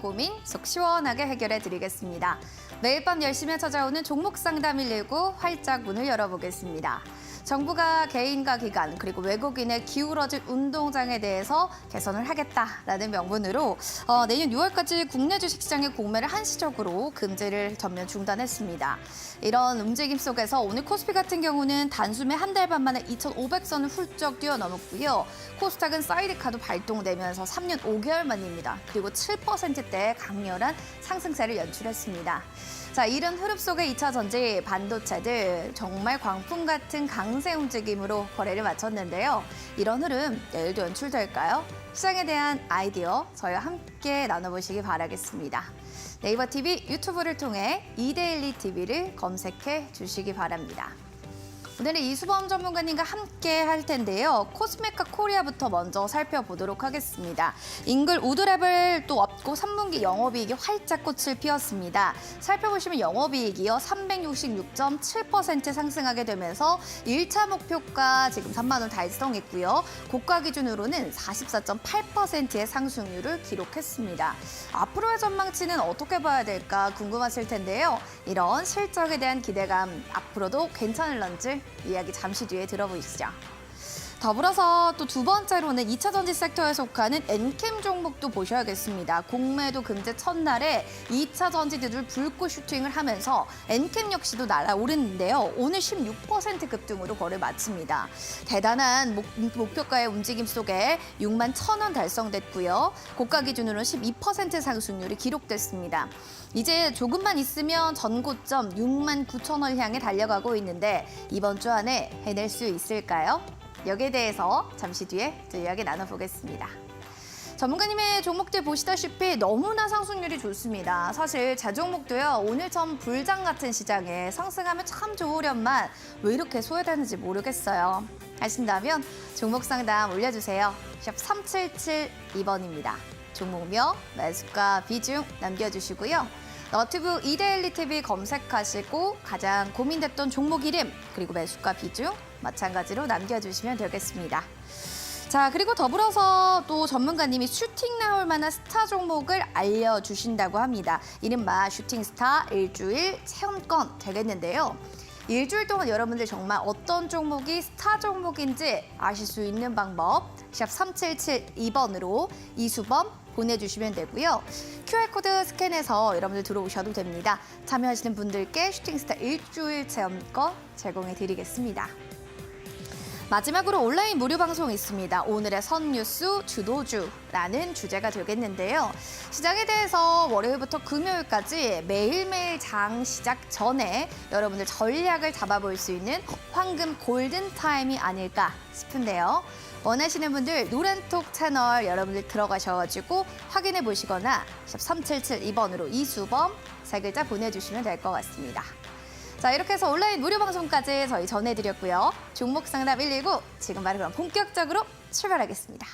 고민 속 시원하게 해결해 드리겠습니다. 매일 밤 10시에 찾아오는 종목 상담 119 활짝 문을 열어보겠습니다. 정부가 개인과 기관 그리고 외국인의 기울어진 운동장에 대해서 개선을 하겠다라는 명분으로 내년 6월까지 국내 주식시장의 공매를 한시적으로 금지를 전면 중단했습니다. 이런 움직임 속에서 오늘 코스피 같은 경우는 단숨에 한 달 반 만에 2,500선을 훌쩍 뛰어넘었고요. 코스닥은 사이드카도 발동되면서 3년 5개월 만입니다. 그리고 7%대 강렬한 상승세를 연출했습니다. 자, 이런 흐름 속에 2차 전지, 반도체들 정말 광풍 같은 강세 움직임으로 거래를 마쳤는데요. 이런 흐름 내일도 연출될까요? 시장에 대한 아이디어 저희와 함께 나눠보시기 바라겠습니다. 네이버 TV, 유튜브를 통해 이데일리 TV를 검색해 주시기 바랍니다. 오늘은 이수범 전문가님과 함께 할 텐데요. 코스메카 코리아부터 먼저 살펴보도록 하겠습니다. 인글 우드랩을 또 업고 3분기 영업이익이 활짝 꽃을 피웠습니다. 살펴보시면 영업이익이요 366.7% 상승하게 되면서 1차 목표가 지금 3만 원 달성했고요. 고가 기준으로는 44.8%의 상승률을 기록했습니다. 앞으로의 전망치는 어떻게 봐야 될까 궁금하실 텐데요. 이런 실적에 대한 기대감 앞으로도 괜찮을런지 이야기 잠시 뒤에 들어보시죠. 더불어서 또 두 번째로는 2차 전지 섹터에 속하는 엔캠 종목도 보셔야겠습니다. 공매도 금제 첫날에 2차 전지들을 불꽃 슈팅을 하면서 엔캠 역시도 날아오르는데요. 오늘 16% 급등으로 거래를 마칩니다. 대단한 목표가의 움직임 속에 6만 1,000원 달성됐고요. 고가 기준으로는 12% 상승률이 기록됐습니다. 이제 조금만 있으면 전고점 6만 9천 원 향해 달려가고 있는데 이번 주 안에 해낼 수 있을까요? 여기에 대해서 잠시 뒤에 또 이야기 나눠보겠습니다. 전문가님의 종목들 보시다시피 너무나 상승률이 좋습니다. 사실 제 종목도요. 오늘처럼 불장 같은 시장에 상승하면 참 좋으련만 왜 이렇게 소외되는지 모르겠어요. 하신다면 종목 상담 올려주세요. 샵 3772번입니다. 종목명, 매수가, 비중 남겨주시고요. 너튜브 이데일리 TV 검색하시고 가장 고민됐던 종목 이름 그리고 매수가 비중 마찬가지로 남겨주시면 되겠습니다. 자, 그리고 더불어서 또 전문가님이 슈팅 나올 만한 스타 종목을 알려주신다고 합니다. 이른바 슈팅스타 일주일 체험권 되겠는데요. 일주일 동안 여러분들 정말 어떤 종목이 스타 종목인지 아실 수 있는 방법 샵 3772번으로 이수범 보내주시면 되고요. QR코드 스캔해서 여러분들 들어오셔도 됩니다. 참여하시는 분들께 슈팅스타 일주일 체험권 제공해드리겠습니다. 마지막으로 온라인 무료 방송이 있습니다. 오늘의 선뉴스 주도주라는 주제가 되겠는데요. 시장에 대해서 월요일부터 금요일까지 매일매일 장 시작 전에 여러분들 전략을 잡아볼 수 있는 황금 골든타임이 아닐까 싶은데요. 원하시는 분들 노란톡 채널 여러분들 들어가셔가지고 확인해 보시거나 샵 3772번으로 이수범 세 글자 보내주시면 될 것 같습니다. 자, 이렇게 해서 온라인 무료 방송까지 저희 전해드렸고요. 종목 상담 119 지금 바로 그럼 본격적으로 출발하겠습니다.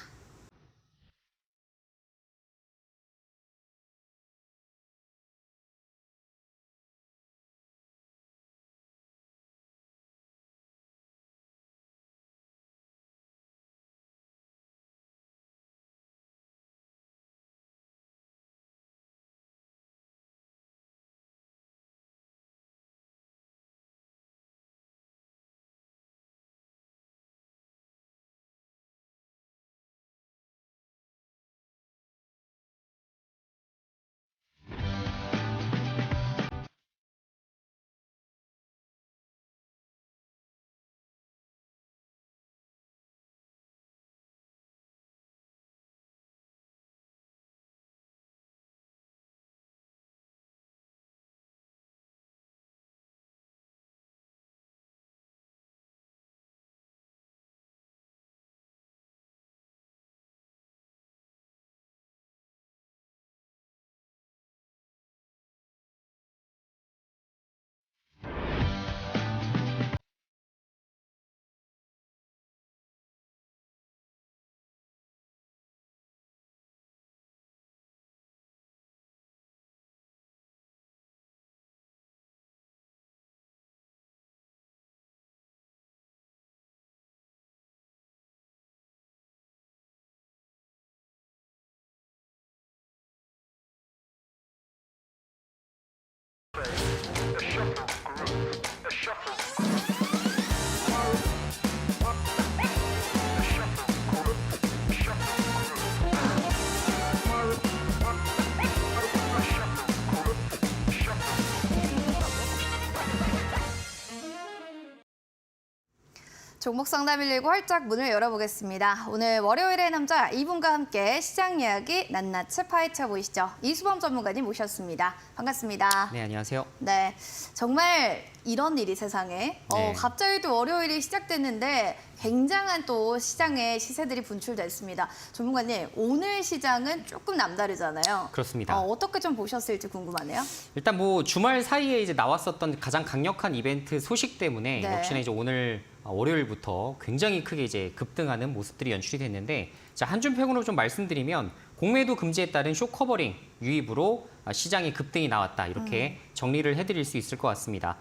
종목 상담 119 활짝 문을 열어보겠습니다. 오늘 월요일의 남자 이분과 함께 시장 이야기 낱낱이 파헤쳐 보시죠. 이수범 전문가님 모셨습니다. 반갑습니다. 네, 안녕하세요. 네, 정말 이런 일이 세상에 네. 갑자기 또 월요일이 시작됐는데 굉장한 또 시장의 시세들이 분출됐습니다. 전문가님, 오늘 시장은 조금 남다르잖아요. 그렇습니다. 어떻게 좀 보셨을지 궁금하네요. 일단 뭐 주말 사이에 이제 나왔었던 가장 강력한 이벤트 소식 때문에 네. 역시나 이제 오늘 월요일부터 굉장히 크게 이제 급등하는 모습들이 연출이 됐는데, 자, 한 줌 평으로 좀 말씀드리면 공매도 금지에 따른 쇼커버링 유입으로 시장에 급등이 나왔다, 이렇게 정리를 해드릴 수 있을 것 같습니다.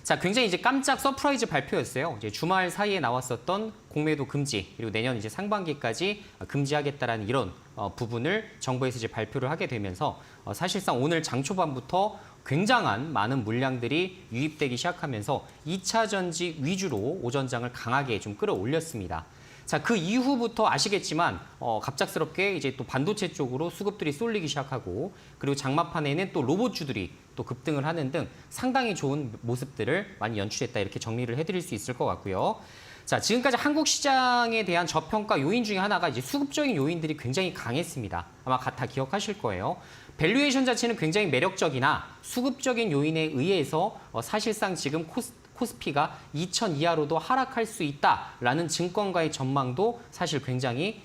자, 굉장히 이제 깜짝 서프라이즈 발표였어요. 이제 주말 사이에 나왔었던 공매도 금지, 그리고 내년 이제 상반기까지 금지하겠다라는 이런 부분을 정부에서 이제 발표를 하게 되면서 사실상 오늘 장 초반부터 굉장한 많은 물량들이 유입되기 시작하면서 2차 전지 위주로 오전장을 강하게 좀 끌어올렸습니다. 자, 그 이후부터 아시겠지만 갑작스럽게 이제 또 반도체 쪽으로 수급들이 쏠리기 시작하고, 그리고 장마판에는 또 로봇주들이 또 급등을 하는 등 상당히 좋은 모습들을 많이 연출했다, 이렇게 정리를 해드릴 수 있을 것 같고요. 자, 지금까지 한국 시장에 대한 저평가 요인 중에 하나가 이제 수급적인 요인들이 굉장히 강했습니다. 아마 다 기억하실 거예요. 밸류에이션 자체는 굉장히 매력적이나 수급적인 요인에 의해서 사실상 지금 코스피가 2000 이하로도 하락할 수 있다라는 증권가의 전망도 사실 굉장히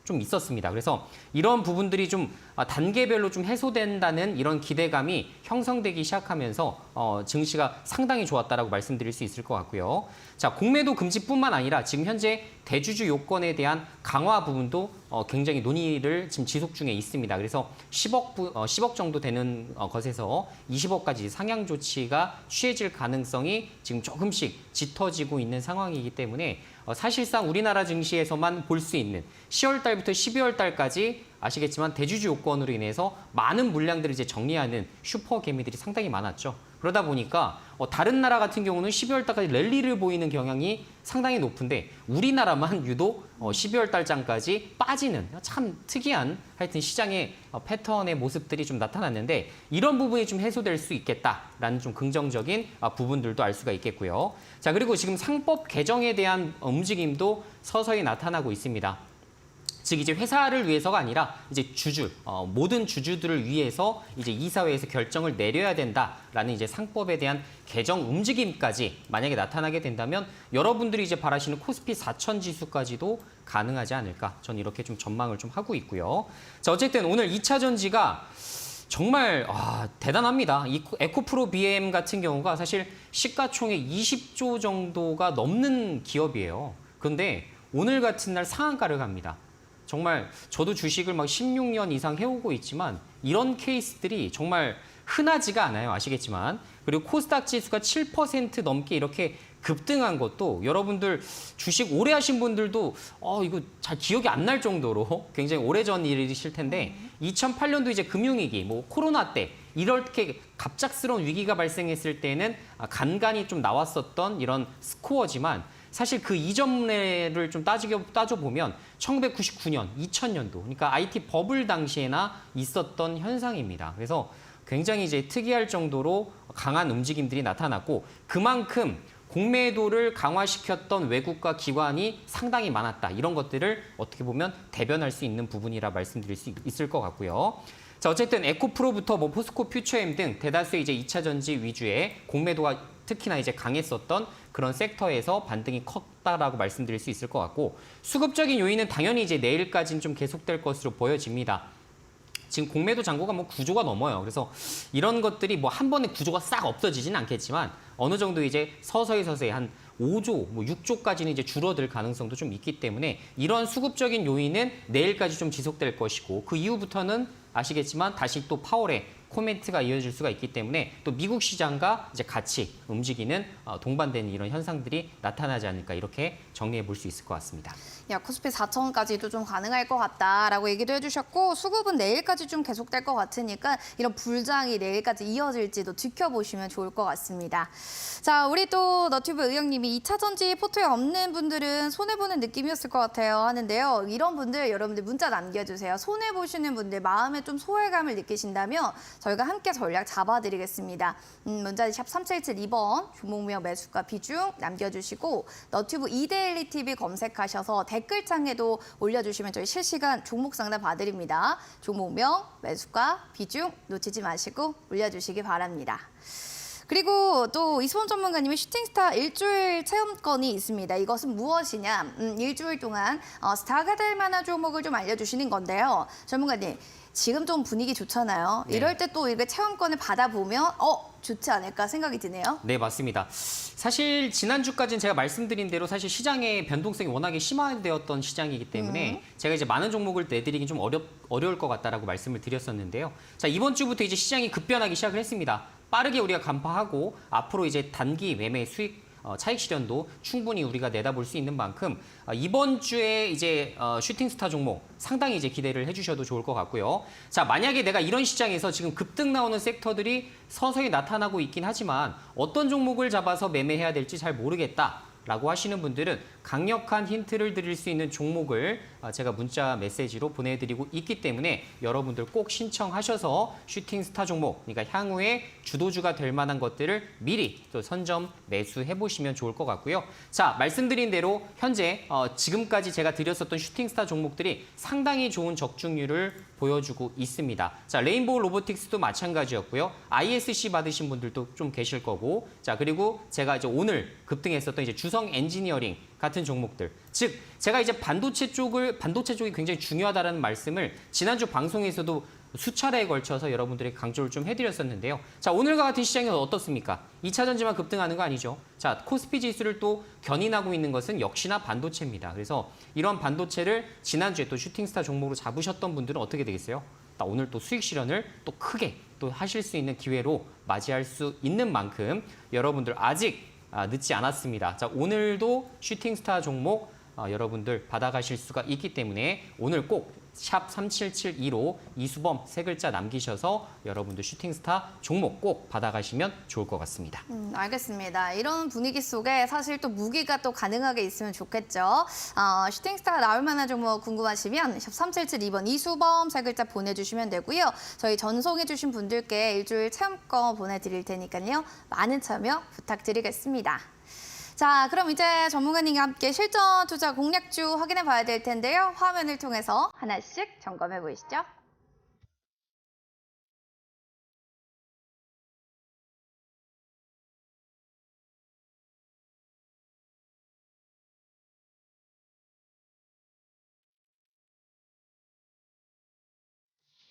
좀 있었습니다. 그래서 이런 부분들이 좀 단계별로 좀 해소된다는 이런 기대감이 형성되기 시작하면서 증시가 상당히 좋았다라고 말씀드릴 수 있을 것 같고요. 자, 공매도 금지뿐만 아니라 지금 현재 대주주 요건에 대한 강화 부분도 굉장히 논의를 지금 지속 중에 있습니다. 그래서 10억 정도 되는 것에서 20억까지 상향 조치가 취해질 가능성이 지금 조금씩 짙어지고 있는 상황이기 때문에 사실상 우리나라 증시에서만 볼 수 있는 10월 달부터 12월 달까지 아시겠지만 대주주 요건으로 인해서 많은 물량들을 이제 정리하는 슈퍼 개미들이 상당히 많았죠. 그러다 보니까 다른 나라 같은 경우는 12월 달까지 랠리를 보이는 경향이 상당히 높은데, 우리나라만 유독 12월 달장까지 빠지는 참 특이한 하여튼 시장의 패턴의 모습들이 좀 나타났는데, 이런 부분이 좀 해소될 수 있겠다라는 좀 긍정적인 부분들도 알 수가 있겠고요. 자, 그리고 지금 상법 개정에 대한 움직임도 서서히 나타나고 있습니다. 즉 이제 회사를 위해서가 아니라 이제 모든 주주들을 위해서 이제 이사회에서 결정을 내려야 된다라는 이제 상법에 대한 개정 움직임까지 만약에 나타나게 된다면 여러분들이 이제 바라시는 코스피 4000 지수까지도 가능하지 않을까, 저는 이렇게 좀 전망을 좀 하고 있고요. 자, 어쨌든 오늘 2차 전지가 정말 대단합니다. 이 에코프로 BM 같은 경우가 사실 시가총액 20조 정도가 넘는 기업이에요. 그런데 오늘 같은 날 상한가를 갑니다. 정말 저도 주식을 막 16년 이상 해오고 있지만 이런 케이스들이 정말 흔하지가 않아요. 아시겠지만. 그리고 코스닥 지수가 7% 넘게 이렇게 급등한 것도 여러분들 주식 오래 하신 분들도 이거 잘 기억이 안 날 정도로 굉장히 오래전 일이실 텐데, 2008년도 이제 금융위기, 뭐 코로나 때 이렇게 갑작스러운 위기가 발생했을 때는 간간히 좀 나왔었던 이런 스코어지만, 사실 그 이전을 좀 따져보면 1999년, 2000년도, 그러니까 IT 버블 당시에나 있었던 현상입니다. 그래서 굉장히 이제 특이할 정도로 강한 움직임들이 나타났고, 그만큼 공매도를 강화시켰던 외국과 기관이 상당히 많았다. 이런 것들을 어떻게 보면 대변할 수 있는 부분이라 말씀드릴 수 있을 것 같고요. 자, 어쨌든 에코프로부터 뭐 포스코 퓨처엠 등 대다수의 이제 2차 전지 위주의 공매도가 특히나 이제 강했었던 그런 섹터에서 반등이 컸다라고 말씀드릴 수 있을 것 같고, 수급적인 요인은 당연히 이제 내일까지는 좀 계속될 것으로 보여집니다. 지금 공매도 잔고가 뭐 9조가 넘어요. 그래서 이런 것들이 뭐 한 번에 구조가 싹 없어지지는 않겠지만 어느 정도 이제 서서히 한 5조, 뭐 6조까지는 이제 줄어들 가능성도 좀 있기 때문에 이런 수급적인 요인은 내일까지 좀 지속될 것이고, 그 이후부터는 아시겠지만 다시 또 파월의 코멘트가 이어질 수가 있기 때문에 또 미국 시장과 이제 같이 움직이는 동반되는 이런 현상들이 나타나지 않을까, 이렇게 정리해 볼 수 있을 것 같습니다. 야, 코스피 4천까지도 좀 가능할 것 같다라고 얘기도 해주셨고, 수급은 내일까지 좀 계속될 것 같으니까 이런 불장이 내일까지 이어질지도 지켜보시면 좋을 것 같습니다. 자, 우리 또 너튜브 의영님이 2차 전지 포트에 없는 분들은 손해보는 느낌이었을 것 같아요 하는데요. 이런 분들 여러분들 문자 남겨주세요. 손해보시는 분들, 마음에 좀 소외감을 느끼신다면 저희가 함께 전략 잡아드리겠습니다. 문자디 샵 3772번 종목명 매수가 비중 남겨주시고 너튜브 이데일리 TV 검색하셔서 댓글창에도 올려주시면 저희 실시간 종목 상담 봐드립니다. 종목명 매수가 비중 놓치지 마시고 올려주시기 바랍니다. 그리고 또 이수범 전문가님의 슈팅스타 일주일 체험권이 있습니다. 이것은 무엇이냐? 일주일 동안 스타가 될 만한 종목을 좀 알려주시는 건데요. 전문가님, 지금 좀 분위기 좋잖아요. 네. 이럴 때 또 이렇게 체험권을 받아보면 좋지 않을까 생각이 드네요. 네, 맞습니다. 사실 지난주까지는 제가 말씀드린 대로 사실 시장의 변동성이 워낙에 심화되었던 시장이기 때문에 제가 이제 많은 종목을 내드리긴 좀 어려울 것 같다라고 말씀을 드렸었는데요. 자, 이번 주부터 이제 시장이 급변하기 시작을 했습니다. 빠르게 우리가 간파하고 앞으로 이제 단기 매매 수익 차익 실현도 충분히 우리가 내다볼 수 있는 만큼 이번 주에 이제 슈팅스타 종목 상당히 이제 기대를 해주셔도 좋을 것 같고요. 자, 만약에 내가 이런 시장에서 지금 급등 나오는 섹터들이 서서히 나타나고 있긴 하지만 어떤 종목을 잡아서 매매해야 될지 잘 모르겠다라고 하시는 분들은 강력한 힌트를 드릴 수 있는 종목을 제가 문자 메시지로 보내드리고 있기 때문에 여러분들 꼭 신청하셔서 슈팅스타 종목, 그러니까 향후에 주도주가 될 만한 것들을 미리 또 선점 매수해보시면 좋을 것 같고요. 자, 말씀드린 대로 현재 지금까지 제가 드렸었던 슈팅스타 종목들이 상당히 좋은 적중률을 보여주고 있습니다. 자, 레인보우 로보틱스도 마찬가지였고요. ISC 받으신 분들도 좀 계실 거고, 자, 그리고 제가 이제 오늘 급등했었던 이제 주성 엔지니어링 같은 종목들. 즉, 제가 이제 반도체 쪽이 굉장히 중요하다는 말씀을 지난주 방송에서도 수차례에 걸쳐서 여러분들에게 강조를 좀 해드렸었는데요. 자, 오늘과 같은 시장이 어떻습니까? 2차 전지만 급등하는 거 아니죠? 자, 코스피 지수를 또 견인하고 있는 것은 역시나 반도체입니다. 그래서 이런 반도체를 지난주에 또 슈팅스타 종목으로 잡으셨던 분들은 어떻게 되겠어요? 오늘 또 수익 실현을 또 크게 또 하실 수 있는 기회로 맞이할 수 있는 만큼 여러분들 아직 늦지 않았습니다. 자, 오늘도 슈팅스타 종목 여러분들 받아가실 수가 있기 때문에 오늘 꼭 샵 3772로 이수범 세 글자 남기셔서 여러분들 슈팅스타 종목 꼭 받아가시면 좋을 것 같습니다. 알겠습니다. 이런 분위기 속에 사실 또 무기가 또 가능하게 있으면 좋겠죠. 슈팅스타가 나올 만한 종목 궁금하시면 샵 3772번 이수범 세 글자 보내주시면 되고요. 저희 전송해주신 분들께 일주일 체험권 보내드릴 테니까요. 많은 참여 부탁드리겠습니다. 자, 그럼 이제 전문가님과 함께 실전 투자 공략주 확인해 봐야 될 텐데요. 화면을 통해서 하나씩 점검해 보시죠.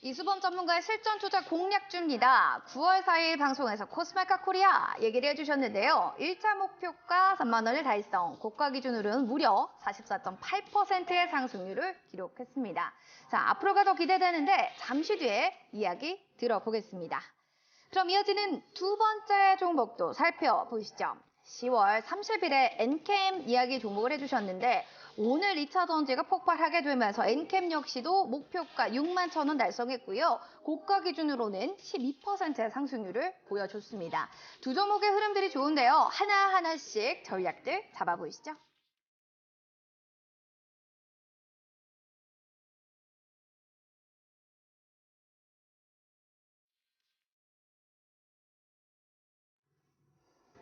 이수범 전문가의 실전 투자 공략주입니다. 9월 4일 방송에서 코스메카 코리아 얘기를 해주셨는데요. 1차 목표가 3만 원을 달성, 고가 기준으로는 무려 44.8%의 상승률을 기록했습니다. 자, 앞으로가 더 기대되는데 잠시 뒤에 이야기 들어보겠습니다. 그럼 이어지는 두 번째 종목도 살펴보시죠. 10월 30일에 엔캠 이야기 종목을 해주셨는데 오늘 2차 전지가 폭발하게 되면서 엔캠 역시도 목표가 6만 1,000원 달성했고요. 고가 기준으로는 12%의 상승률을 보여줬습니다. 두 종목의 흐름들이 좋은데요. 하나하나씩 전략들 잡아보시죠.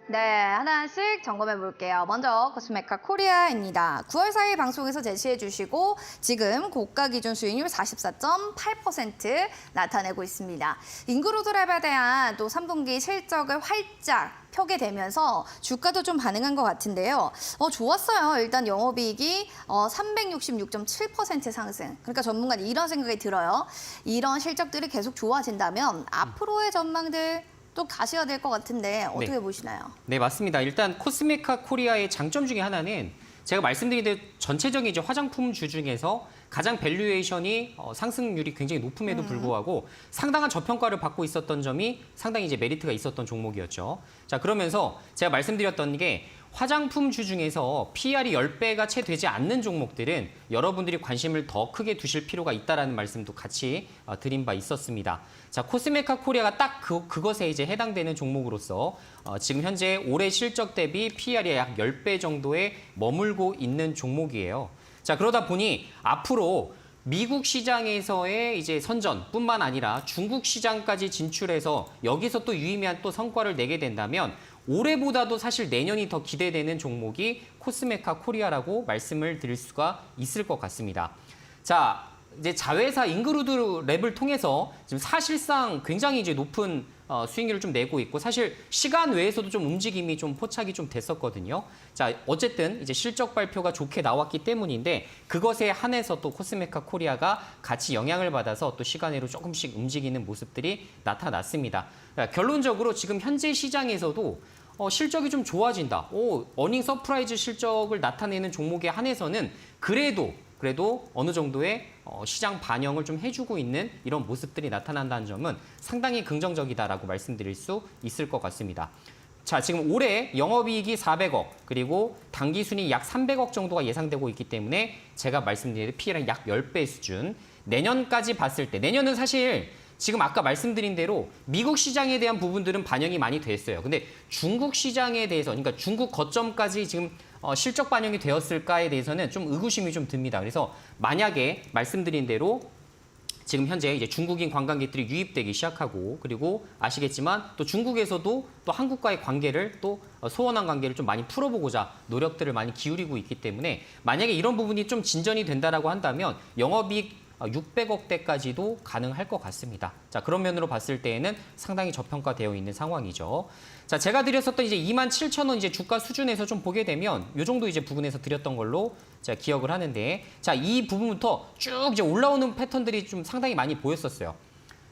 네, 하나씩 점검해 볼게요. 먼저 코스메카 코리아입니다. 9월 4일 방송에서 제시해 주시고 지금 고가 기준 수익률 44.8% 나타내고 있습니다. 인구로 드라이브에 대한 또 3분기 실적을 활짝 펴게 되면서 주가도 좀 반응한 것 같은데요. 좋았어요. 일단 영업이익이 366.7% 상승. 그러니까 전문가는 이런 생각이 들어요. 이런 실적들이 계속 좋아진다면 앞으로의 전망들 또 가셔야 될 것 같은데 어떻게 네. 보시나요? 네, 맞습니다. 일단 코스메카 코리아의 장점 중에 하나는 제가 말씀드린 대로 전체적인 이제 화장품주 중에서 가장 밸류에이션이 상승률이 굉장히 높음에도 불구하고 상당한 저평가를 받고 있었던 점이 상당히 이제 메리트가 있었던 종목이었죠. 자, 그러면서 제가 말씀드렸던 게 화장품주 중에서 PER이 10배가 채 되지 않는 종목들은 여러분들이 관심을 더 크게 두실 필요가 있다라는 말씀도 같이 드린 바 있었습니다. 자, 코스메카 코리아가 딱 그것에 이제 해당되는 종목으로서 지금 현재 올해 실적 대비 PER이 약 10배 정도에 머물고 있는 종목이에요. 자, 그러다 보니 앞으로 미국 시장에서의 이제 선전뿐만 아니라 중국 시장까지 진출해서 여기서 또 유의미한 또 성과를 내게 된다면 올해보다도 사실 내년이 더 기대되는 종목이 코스메카 코리아라고 말씀을 드릴 수가 있을 것 같습니다. 자, 이제 자회사 잉그루드 랩을 통해서 지금 사실상 굉장히 이제 높은 수익률을 좀 내고 있고 사실 시간 외에서도 좀 움직임이 좀 포착이 좀 됐었거든요. 자, 어쨌든 이제 실적 발표가 좋게 나왔기 때문인데 그것에 한해서 또 코스메카 코리아가 같이 영향을 받아서 또 시간외로 조금씩 움직이는 모습들이 나타났습니다. 결론적으로 지금 현재 시장에서도 실적이 좀 좋아진다. 어닝 서프라이즈 실적을 나타내는 종목에 한해서는 그래도 어느 정도의 시장 반영을 좀 해주고 있는 이런 모습들이 나타난다는 점은 상당히 긍정적이다라고 말씀드릴 수 있을 것 같습니다. 자, 지금 올해 영업이익이 400억 그리고 당기순이 약 300억 정도가 예상되고 있기 때문에 제가 말씀드린 PE랑 약 10배 수준. 내년까지 봤을 때 내년은 사실 지금 아까 말씀드린 대로 미국 시장에 대한 부분들은 반영이 많이 됐어요. 근데 중국 시장에 대해서 그러니까 중국 거점까지 지금 실적 반영이 되었을까에 대해서는 좀 의구심이 좀 듭니다. 그래서 만약에 말씀드린 대로 지금 현재 이제 중국인 관광객들이 유입되기 시작하고 그리고 아시겠지만 또 중국에서도 또 한국과의 관계를 또 소원한 관계를 좀 많이 풀어보고자 노력들을 많이 기울이고 있기 때문에 만약에 이런 부분이 좀 진전이 된다라고 한다면 영업이익 600억대까지도 가능할 것 같습니다. 자, 그런 면으로 봤을 때에는 상당히 저평가되어 있는 상황이죠. 자, 제가 드렸었던 이제 27,000원 이제 주가 수준에서 좀 보게 되면 이 정도 이제 부분에서 드렸던 걸로 제가 기억을 하는데 자, 이 부분부터 쭉 이제 올라오는 패턴들이 좀 상당히 많이 보였었어요.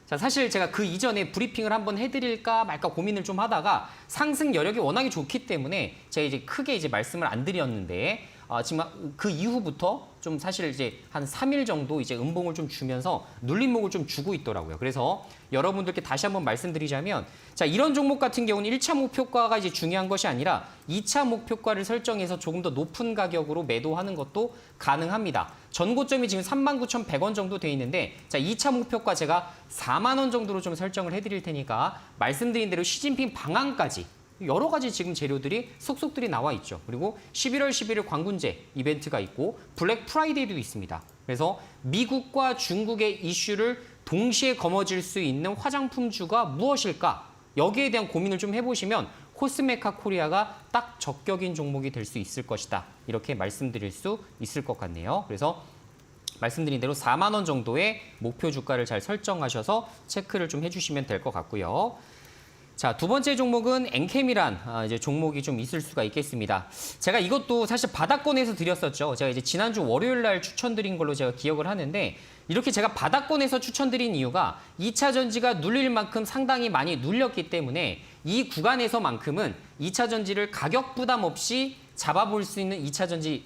자, 사실 제가 그 이전에 브리핑을 한번 해드릴까 말까 고민을 좀 하다가 상승 여력이 워낙에 좋기 때문에 제가 이제 크게 이제 말씀을 안 드렸는데 지금 그 이후부터 좀 사실 이제 한 3일 정도 이제 음봉을 좀 주면서 눌림목을 좀 주고 있더라고요. 그래서 여러분들께 다시 한번 말씀드리자면 자, 이런 종목 같은 경우는 1차 목표가가 이제 중요한 것이 아니라 2차 목표가를 설정해서 조금 더 높은 가격으로 매도하는 것도 가능합니다. 전고점이 지금 39,100원 정도 돼 있는데 자, 2차 목표가 제가 4만 원 정도로 좀 설정을 해드릴 테니까 말씀드린 대로 시진핑 방한까지 여러 가지 지금 재료들이 속속들이 나와 있죠. 그리고 11월 11일 광군제 이벤트가 있고 블랙 프라이데이도 있습니다. 그래서 미국과 중국의 이슈를 동시에 거머쥘 수 있는 화장품주가 무엇일까? 여기에 대한 고민을 좀 해보시면 코스메카 코리아가 딱 적격인 종목이 될 수 있을 것이다. 이렇게 말씀드릴 수 있을 것 같네요. 그래서 말씀드린 대로 4만 원 정도의 목표 주가를 잘 설정하셔서 체크를 좀 해주시면 될 것 같고요. 자, 두 번째 종목은 엔캠이란 이제 종목이 좀 있을 수가 있겠습니다. 제가 이것도 사실 바닥권에서 드렸었죠. 제가 이제 지난주 월요일 날 추천드린 걸로 제가 기억을 하는데 이렇게 제가 바닥권에서 추천드린 이유가 2차 전지가 눌릴 만큼 상당히 많이 눌렸기 때문에 이 구간에서만큼은 2차 전지를 가격 부담 없이 잡아볼 수 있는 2차 전지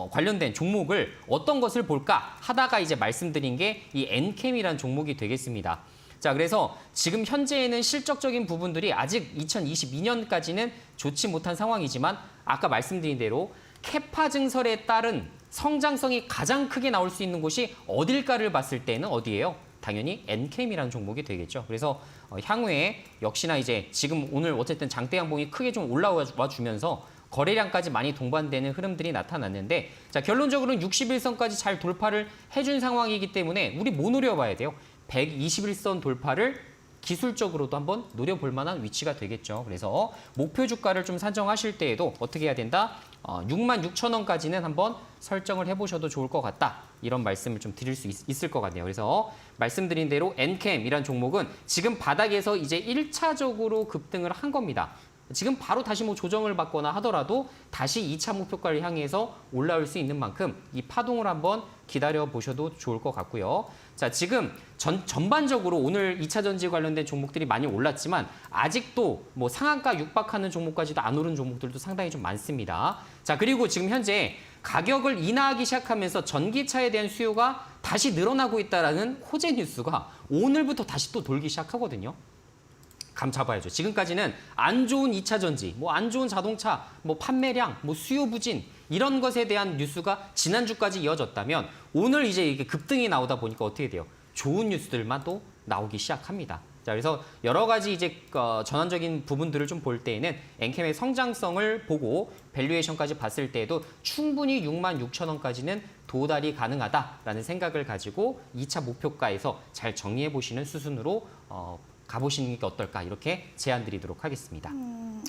관련된 종목을 어떤 것을 볼까 하다가 이제 말씀드린 게 이 엔캠이란 종목이 되겠습니다. 자, 그래서 지금 현재에는 실적적인 부분들이 아직 2022년까지는 좋지 못한 상황이지만 아까 말씀드린 대로 캐파 증설에 따른 성장성이 가장 크게 나올 수 있는 곳이 어딜까를 봤을 때는 어디예요? 당연히 엔캠이라는 종목이 되겠죠. 그래서 향후에 역시나 이제 지금 오늘 어쨌든 장대 양봉이 크게 좀 올라와 주면서 거래량까지 많이 동반되는 흐름들이 나타났는데 자, 결론적으로는 61선까지 잘 돌파를 해준 상황이기 때문에 우리 뭐 노려봐야 돼요? 121선 돌파를 기술적으로도 한번 노려볼 만한 위치가 되겠죠. 그래서 목표 주가를 좀 산정하실 때에도 어떻게 해야 된다? 66,000원까지는 한번 설정을 해보셔도 좋을 것 같다. 이런 말씀을 좀 드릴 수 있을 것 같네요. 그래서 말씀드린 대로 엔캠이란 종목은 지금 바닥에서 이제 1차적으로 급등을 한 겁니다. 지금 바로 다시 뭐 조정을 받거나 하더라도 다시 2차 목표가를 향해서 올라올 수 있는 만큼 이 파동을 한번 기다려 보셔도 좋을 것 같고요. 자, 지금 전반적으로 오늘 2차 전지 관련된 종목들이 많이 올랐지만 아직도 뭐 상한가 육박하는 종목까지도 안 오른 종목들도 상당히 좀 많습니다. 자, 그리고 지금 현재 가격을 인하하기 시작하면서 전기차에 대한 수요가 다시 늘어나고 있다라는 호재 뉴스가 오늘부터 다시 또 돌기 시작하거든요. 감 잡아야죠. 지금까지는 안 좋은 2차 전지, 뭐 안 좋은 자동차, 뭐 판매량, 뭐 수요 부진 이런 것에 대한 뉴스가 지난주까지 이어졌다면 오늘 이제 이게 급등이 나오다 보니까 어떻게 돼요? 좋은 뉴스들만 또 나오기 시작합니다. 자, 그래서 여러 가지 이제 전환적인 부분들을 좀 볼 때에는 엔캠의 성장성을 보고 밸류에이션까지 봤을 때에도 충분히 66,000원까지는 도달이 가능하다라는 생각을 가지고 2차 목표가에서 잘 정리해 보시는 수순으로 가보시는 게 어떨까 이렇게 제안 드리도록 하겠습니다.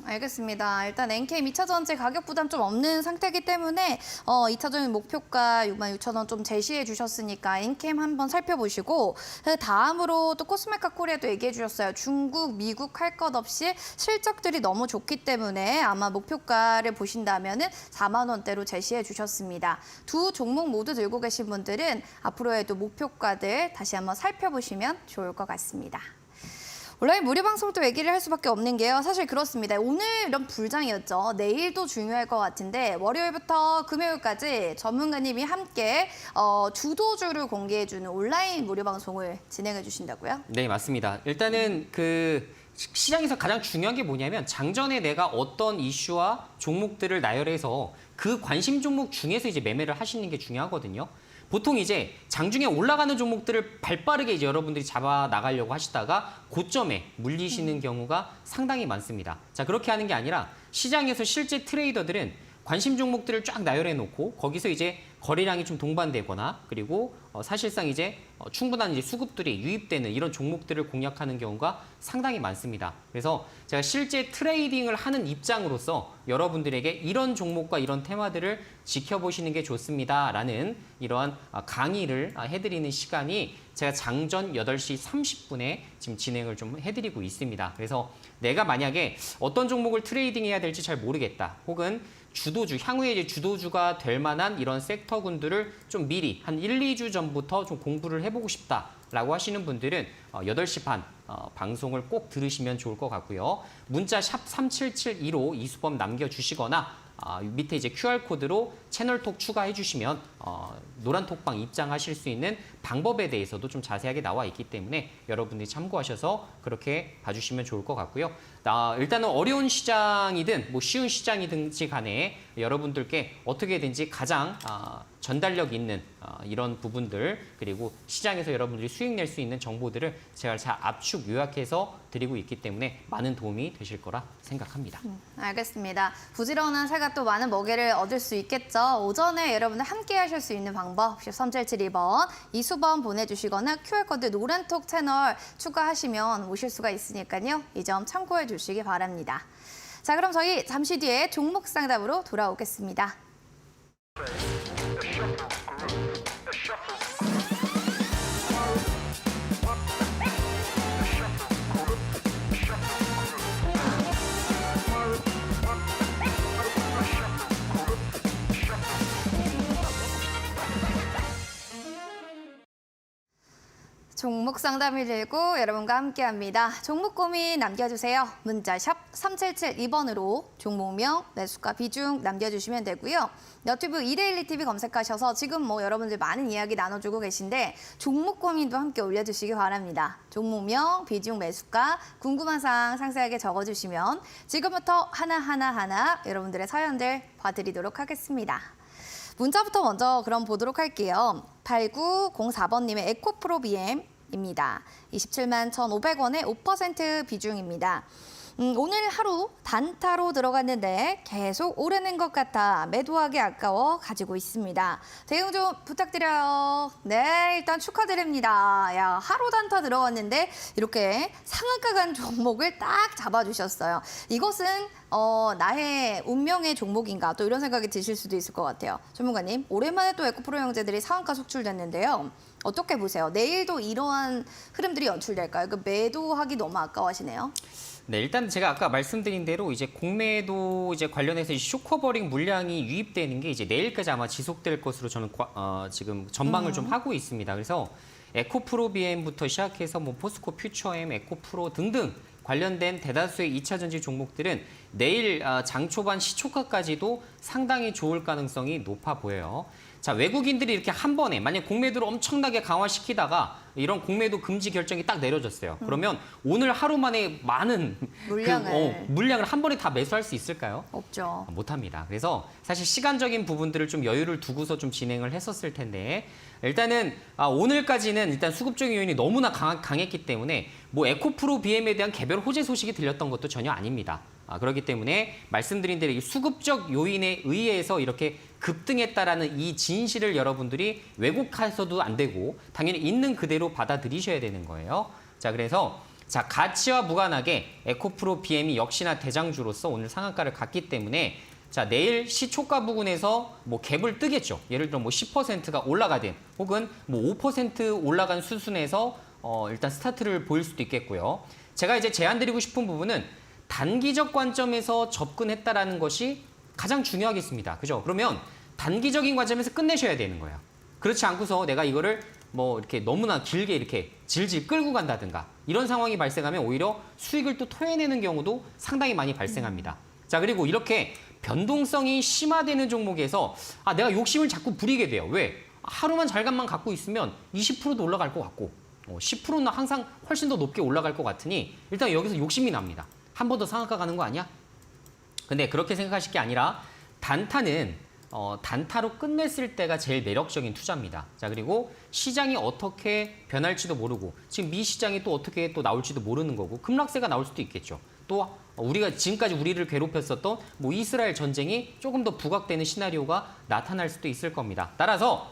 알겠습니다. 일단 NK 2차 전지 가격 부담 좀 없는 상태이기 때문에 2차적인 목표가 66,000원 좀 제시해 주셨으니까 NKM 한번 살펴보시고 다음으로 또 코스메카 코리아도 얘기해 주셨어요. 중국, 미국 할 것 없이 실적들이 너무 좋기 때문에 아마 목표가를 보신다면은 4만 원대로 제시해 주셨습니다. 두 종목 모두 들고 계신 분들은 앞으로에도 목표가들 다시 한번 살펴보시면 좋을 것 같습니다. 온라인 무료 방송도 얘기를 할 수밖에 없는 게요. 사실 그렇습니다. 오늘은 불장이었죠. 내일도 중요할 것 같은데 월요일부터 금요일까지 전문가님이 함께 주도주를 공개해주는 온라인 무료 방송을 진행해 주신다고요? 네, 맞습니다. 일단은 시장에서 가장 중요한 게 뭐냐면 장전에 내가 어떤 이슈와 종목들을 나열해서 그 관심 종목 중에서 이제 매매를 하시는 게 중요하거든요. 보통 이제 장중에 올라가는 종목들을 발빠르게 이제 여러분들이 잡아 나가려고 하시다가 고점에 물리시는 경우가 상당히 많습니다. 자, 그렇게 하는 게 아니라 시장에서 실제 트레이더들은 관심 종목들을 쫙 나열해 놓고 거기서 이제 거래량이 좀 동반되거나 그리고 사실상 이제 충분한 이제 수급들이 유입되는 이런 종목들을 공략하는 경우가 상당히 많습니다. 그래서 제가 실제 트레이딩을 하는 입장으로서 여러분들에게 이런 종목과 이런 테마들을 지켜보시는 게 좋습니다라는 이러한 강의를 해드리는 시간이 제가 장전 8시 30분에 지금 진행을 좀 해드리고 있습니다. 그래서 내가 만약에 어떤 종목을 트레이딩해야 될지 잘 모르겠다. 혹은 주도주, 향후에 이제 주도주가 될 만한 이런 섹터군들을 좀 미리 한 1, 2주 전부터 좀 공부를 해보고 싶다라고 하시는 분들은 8시 반 방송을 꼭 들으시면 좋을 것 같고요. 문자 샵 3772로 이수범 남겨주시거나 밑에 이제 QR코드로 채널톡 추가해 주시면 노란 톡방 입장하실 수 있는 방법에 대해서도 좀 자세하게 나와 있기 때문에 여러분들이 참고하셔서 그렇게 봐주시면 좋을 것 같고요. 일단은 어려운 시장이든 뭐 쉬운 시장이든지 간에 여러분들께 어떻게든지 가장 전달력 있는 이런 부분들 그리고 시장에서 여러분들이 수익 낼 수 있는 정보들을 제가 잘 압축 요약해서 드리고 있기 때문에 많은 도움이 되실 거라 생각합니다. 알겠습니다. 부지런한 새가 또 많은 먹이를 얻을 수 있겠죠. 오전에 여러분들 함께 하실 수 있는 방법 3772번 이수번 보내주시거나 QR코드 노란톡 채널 추가하시면 오실 수가 있으니까요. 이 점 참고해 주시기 바랍니다. 자, 그럼 저희 잠시 뒤에 종목 상담으로 돌아오겠습니다. 종목 상담을 들고 여러분과 함께합니다. 종목 고민 남겨주세요. 문자 샵 3772번으로 종목명, 매수가 비중 남겨주시면 되고요. 너튜브 이데일리 TV 검색하셔서 지금 뭐 여러분들 많은 이야기 나눠주고 계신데 종목 고민도 함께 올려주시기 바랍니다. 종목명, 비중, 매수가 궁금한 사항 상세하게 적어주시면 지금부터 하나하나 여러분들의 사연들 봐드리도록 하겠습니다. 문자부터 먼저 그럼 보도록 할게요. 8904번님의 에코프로 BM입니다. 27만 1,500원의 5% 비중입니다. 오늘 하루 단타로 들어갔는데 계속 오르는 것 같아 매도하기 아까워 가지고 있습니다. 대응 좀 부탁드려요. 네, 일단 축하드립니다. 야, 하루 단타 들어갔는데 이렇게 상한가 간 종목을 딱 잡아주셨어요. 이것은 나의 운명의 종목인가 또 이런 생각이 드실 수도 있을 것 같아요. 전문가님, 오랜만에 또 에코프로 형제들이 상한가 속출됐는데요. 어떻게 보세요? 내일도 이러한 흐름들이 연출될까요? 매도하기 너무 아까워하시네요. 네, 일단 제가 아까 말씀드린 대로 이제 공매도 이제 관련해서 쇼커버링 물량이 유입되는 게 이제 내일까지 아마 지속될 것으로 저는 지금 전망을 좀 하고 있습니다. 그래서 에코프로 BM부터 시작해서 뭐 포스코 퓨처엠, 에코프로 등등 관련된 대다수의 2차 전지 종목들은 내일 장 초반 시초가까지도 상당히 좋을 가능성이 높아 보여요. 자, 외국인들이 이렇게 한 번에 만약 공매도를 엄청나게 강화시키다가 이런 공매도 금지 결정이 딱 내려졌어요. 그러면 오늘 하루 만에 많은 물량을 한 번에 다 매수할 수 있을까요? 없죠. 못합니다. 그래서 사실 시간적인 부분들을 좀 여유를 두고서 좀 진행을 했었을 텐데 일단은 오늘까지는 일단 수급적인 요인이 너무나 강했기 때문에 뭐 에코프로 BM에 대한 개별 호재 소식이 들렸던 것도 전혀 아닙니다. 그렇기 때문에 말씀드린 대로 이 수급적 요인에 의해서 이렇게 급등했다라는 이 진실을 여러분들이 왜곡해서도 안 되고 당연히 있는 그대로 받아들이셔야 되는 거예요. 자, 그래서 자, 가치와 무관하게 에코프로 BM이 역시나 대장주로서 오늘 상한가를 갔기 때문에 자, 내일 시초가 부근에서 뭐 갭을 뜨겠죠. 예를 들어 뭐 10%가 올라가든 혹은 뭐 5% 올라간 수순에서 일단 스타트를 보일 수도 있겠고요. 제가 이제 제안드리고 싶은 부분은 단기적 관점에서 접근했다라는 것이 가장 중요하겠습니다. 그죠? 그러면 단기적인 관점에서 끝내셔야 되는 거예요. 그렇지 않고서 내가 이거를 뭐 이렇게 너무나 길게 이렇게 질질 끌고 간다든가 이런 상황이 발생하면 오히려 수익을 또 토해내는 경우도 상당히 많이 발생합니다. 자, 그리고 이렇게 변동성이 심화되는 종목에서 내가 욕심을 자꾸 부리게 돼요. 왜? 하루만 잘감만 갖고 있으면 20%도 올라갈 것 같고 10%는 항상 훨씬 더 높게 올라갈 것 같으니 일단 여기서 욕심이 납니다. 한 번 더 상한가 가는 거 아니야? 근데 그렇게 생각하실 게 아니라 단타는 단타로 끝냈을 때가 제일 매력적인 투자입니다. 자, 그리고 시장이 어떻게 변할지도 모르고 지금 미 시장이 또 어떻게 또 나올지도 모르는 거고 급락세가 나올 수도 있겠죠. 또 우리가 지금까지 우리를 괴롭혔었던 뭐 이스라엘 전쟁이 조금 더 부각되는 시나리오가 나타날 수도 있을 겁니다. 따라서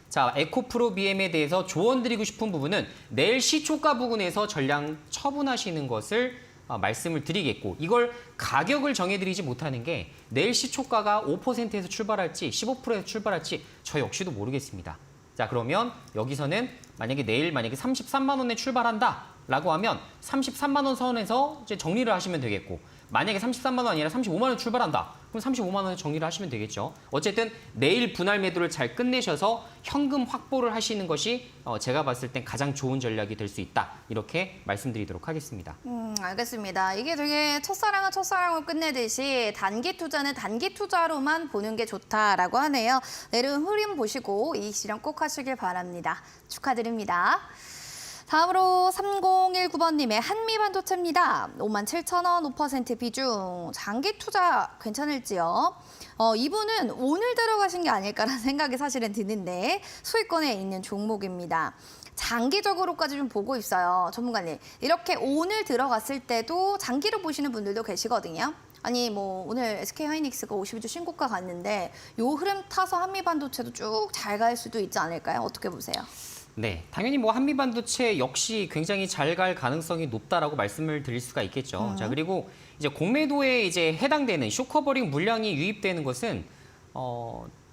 자, 에코프로 BM에 대해서 조언드리고 싶은 부분은 내일 시초가 부근에서 전량 처분하시는 것을 말씀을 드리겠고 이걸 가격을 정해드리지 못하는 게 내일 시초가가 5%에서 출발할지 15%에서 출발할지 저 역시도 모르겠습니다. 자, 그러면 여기서는 만약에 내일 33만 원에 출발한다라고 하면 33만 원 선에서 이제 정리를 하시면 되겠고 만약에 33만 원 아니라 35만 원 출발한다. 그럼 35만 원에 정리를 하시면 되겠죠. 어쨌든 내일 분할 매도를 잘 끝내셔서 현금 확보를 하시는 것이 제가 봤을 땐 가장 좋은 전략이 될 수 있다. 이렇게 말씀드리도록 하겠습니다. 알겠습니다. 이게 되게 첫사랑은 첫사랑으로 끝내듯이 단기 투자는 단기 투자로만 보는 게 좋다라고 하네요. 내일은 흐림 보시고 이익 실현 꼭 하시길 바랍니다. 축하드립니다. 다음으로 3019번님의 한미반도체입니다. 57,000원 5% 비중. 장기 투자 괜찮을지요? 이분은 오늘 들어가신 게 아닐까라는 생각이 사실은 드는데 수익권에 있는 종목입니다. 장기적으로까지 좀 보고 있어요. 전문가님. 이렇게 오늘 들어갔을 때도 장기로 보시는 분들도 계시거든요. 아니 뭐 오늘 SK하이닉스가 52주 신고가 갔는데 요 흐름 타서 한미반도체도 쭉 잘 갈 수도 있지 않을까요? 어떻게 보세요? 네, 당연히 뭐 한미반도체 역시 굉장히 잘 갈 가능성이 높다라고 말씀을 드릴 수가 있겠죠. 자, 그리고 이제 공매도에 이제 해당되는 쇼커버링 물량이 유입되는 것은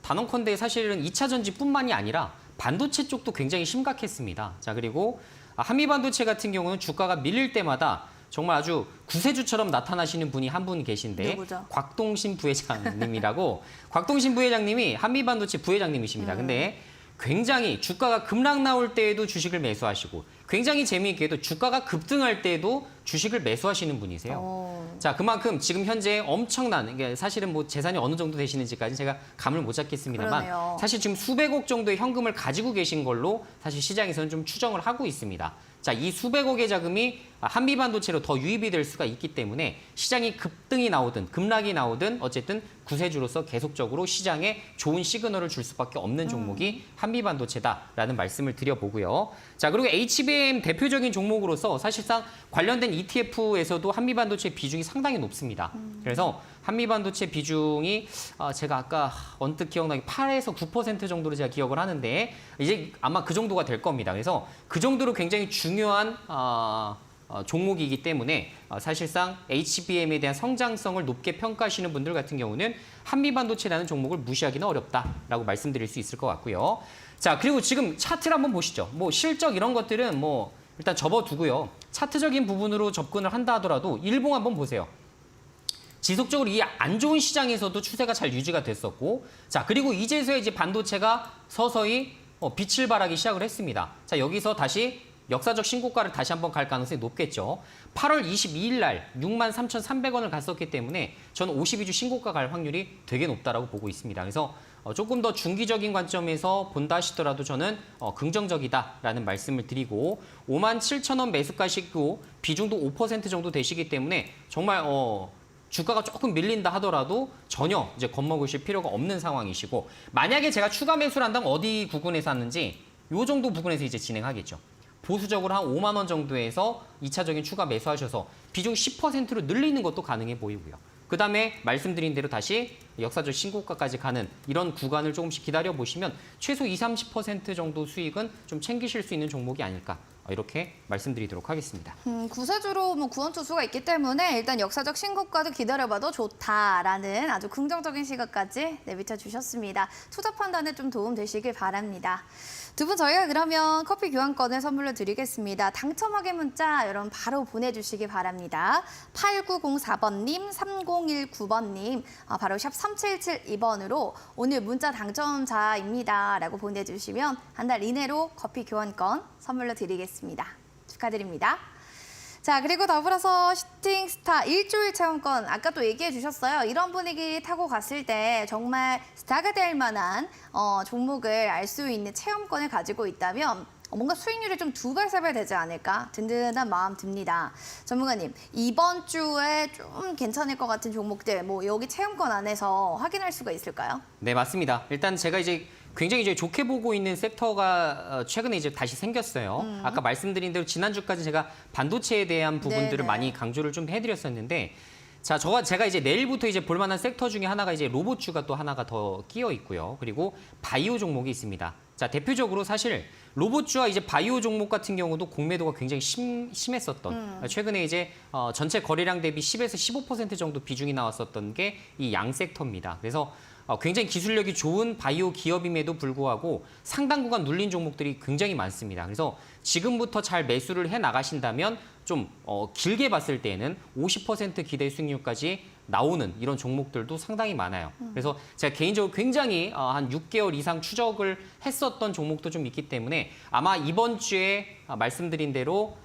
단언컨대 사실은 2차 전지뿐만이 아니라 반도체 쪽도 굉장히 심각했습니다. 자, 그리고 한미반도체 같은 경우는 주가가 밀릴 때마다 정말 아주 구세주처럼 나타나시는 분이 한 분 계신데 누구죠? 곽동신 부회장님이라고 곽동신 부회장님이 한미반도체 부회장님이십니다. 근데 굉장히 주가가 급락 나올 때에도 주식을 매수하시고 굉장히 재미있게도 주가가 급등할 때에도 주식을 매수하시는 분이세요. 자, 그만큼 지금 현재 엄청난 이게 사실은 뭐 재산이 어느 정도 되시는지까지 제가 감을 못 잡겠습니다만 그러네요. 사실 지금 수백억 정도의 현금을 가지고 계신 걸로 사실 시장에서는 좀 추정을 하고 있습니다. 자, 이 수백억의 자금이 한미반도체로 더 유입이 될 수가 있기 때문에 시장이 급등이 나오든 급락이 나오든 어쨌든 구세주로서 계속적으로 시장에 좋은 시그널을 줄 수밖에 없는 종목이 한미반도체다라는 말씀을 드려보고요. 자, 그리고 HBM 대표적인 종목으로서 사실상 관련된 ETF에서도 한미반도체 비중이 상당히 높습니다. 그래서 한미반도체 비중이 제가 아까 언뜻 기억나기 8에서 9% 정도로 제가 기억을 하는데 이제 아마 그 정도가 될 겁니다. 그래서 그 정도로 굉장히 중요한 종목이기 때문에 사실상 HBM에 대한 성장성을 높게 평가하시는 분들 같은 경우는 한미반도체라는 종목을 무시하기는 어렵다라고 말씀드릴 수 있을 것 같고요. 자, 그리고 지금 차트를 한번 보시죠. 뭐 실적 이런 것들은 뭐 일단 접어두고요. 차트적인 부분으로 접근을 한다 하더라도 일봉 한번 보세요. 지속적으로 이 안 좋은 시장에서도 추세가 잘 유지가 됐었고, 자, 그리고 이제서야 이제 반도체가 서서히 빛을 발하기 시작을 했습니다. 자, 여기서 다시 역사적 신고가를 다시 한번 갈 가능성이 높겠죠. 8월 22일 날 63,300원을 갔었기 때문에 저는 52주 신고가 갈 확률이 되게 높다라고 보고 있습니다. 그래서 조금 더 중기적인 관점에서 본다 하시더라도 저는 긍정적이다라는 말씀을 드리고 57,000원 매수가시고 비중도 5% 정도 되시기 때문에 정말 주가가 조금 밀린다 하더라도 전혀 이제 겁먹으실 필요가 없는 상황이시고 만약에 제가 추가 매수를 한다면 어디 구간에서 하는지 요 정도 부분에서 이제 진행하겠죠. 보수적으로 한 5만 원 정도에서 2차적인 추가 매수하셔서 비중 10%로 늘리는 것도 가능해 보이고요. 그다음에 말씀드린 대로 다시 역사적 신고가까지 가는 이런 구간을 조금씩 기다려 보시면 최소 20-30% 정도 수익은 좀 챙기실 수 있는 종목이 아닐까 이렇게 말씀드리도록 하겠습니다. 구세주로 뭐 구원투수가 있기 때문에 일단 역사적 신고가도 기다려봐도 좋다라는 아주 긍정적인 시각까지 내비쳐 주셨습니다. 투자 판단에 좀 도움 되시길 바랍니다. 두 분 저희가 그러면 커피 교환권을 선물로 드리겠습니다. 당첨 확인 문자 여러분 바로 보내주시기 바랍니다. 8904번님, 3019번님, 바로 샵 3772번으로 오늘 문자 당첨자입니다 라고 보내주시면 한 달 이내로 커피 교환권 선물로 드리겠습니다. 축하드립니다. 자, 그리고 더불어서 슈팅스타 일주일 체험권 아까 또 얘기해 주셨어요. 이런 분위기 타고 갔을 때 정말 스타가 될 만한 종목을 알 수 있는 체험권을 가지고 있다면 뭔가 수익률이 좀 2배, 3배 되지 않을까 든든한 마음 듭니다. 전문가님, 이번 주에 좀 괜찮을 것 같은 종목들 뭐 여기 체험권 안에서 확인할 수가 있을까요? 네, 맞습니다. 일단 제가 이제 굉장히 이제 좋게 보고 있는 섹터가 최근에 이제 다시 생겼어요. 아까 말씀드린 대로 지난주까지 제가 반도체에 대한 부분들을 네네. 많이 강조를 좀 해드렸었는데 자, 제가 이제 내일부터 이제 볼만한 섹터 중에 하나가 이제 로봇주가 또 하나가 더 끼어 있고요. 그리고 바이오 종목이 있습니다. 자, 대표적으로 사실 로봇주와 이제 바이오 종목 같은 경우도 공매도가 굉장히 심했었던 최근에 이제 전체 거래량 대비 10에서 15% 정도 비중이 나왔었던 게 이 양 섹터입니다. 그래서 굉장히 기술력이 좋은 바이오 기업임에도 불구하고 상당 구간 눌린 종목들이 굉장히 많습니다. 그래서 지금부터 잘 매수를 해 나가신다면 좀 길게 봤을 때는 50% 기대 수익률까지 나오는 이런 종목들도 상당히 많아요. 그래서 제가 개인적으로 굉장히 한 6개월 이상 추적을 했었던 종목도 좀 있기 때문에 아마 이번 주에 말씀드린 대로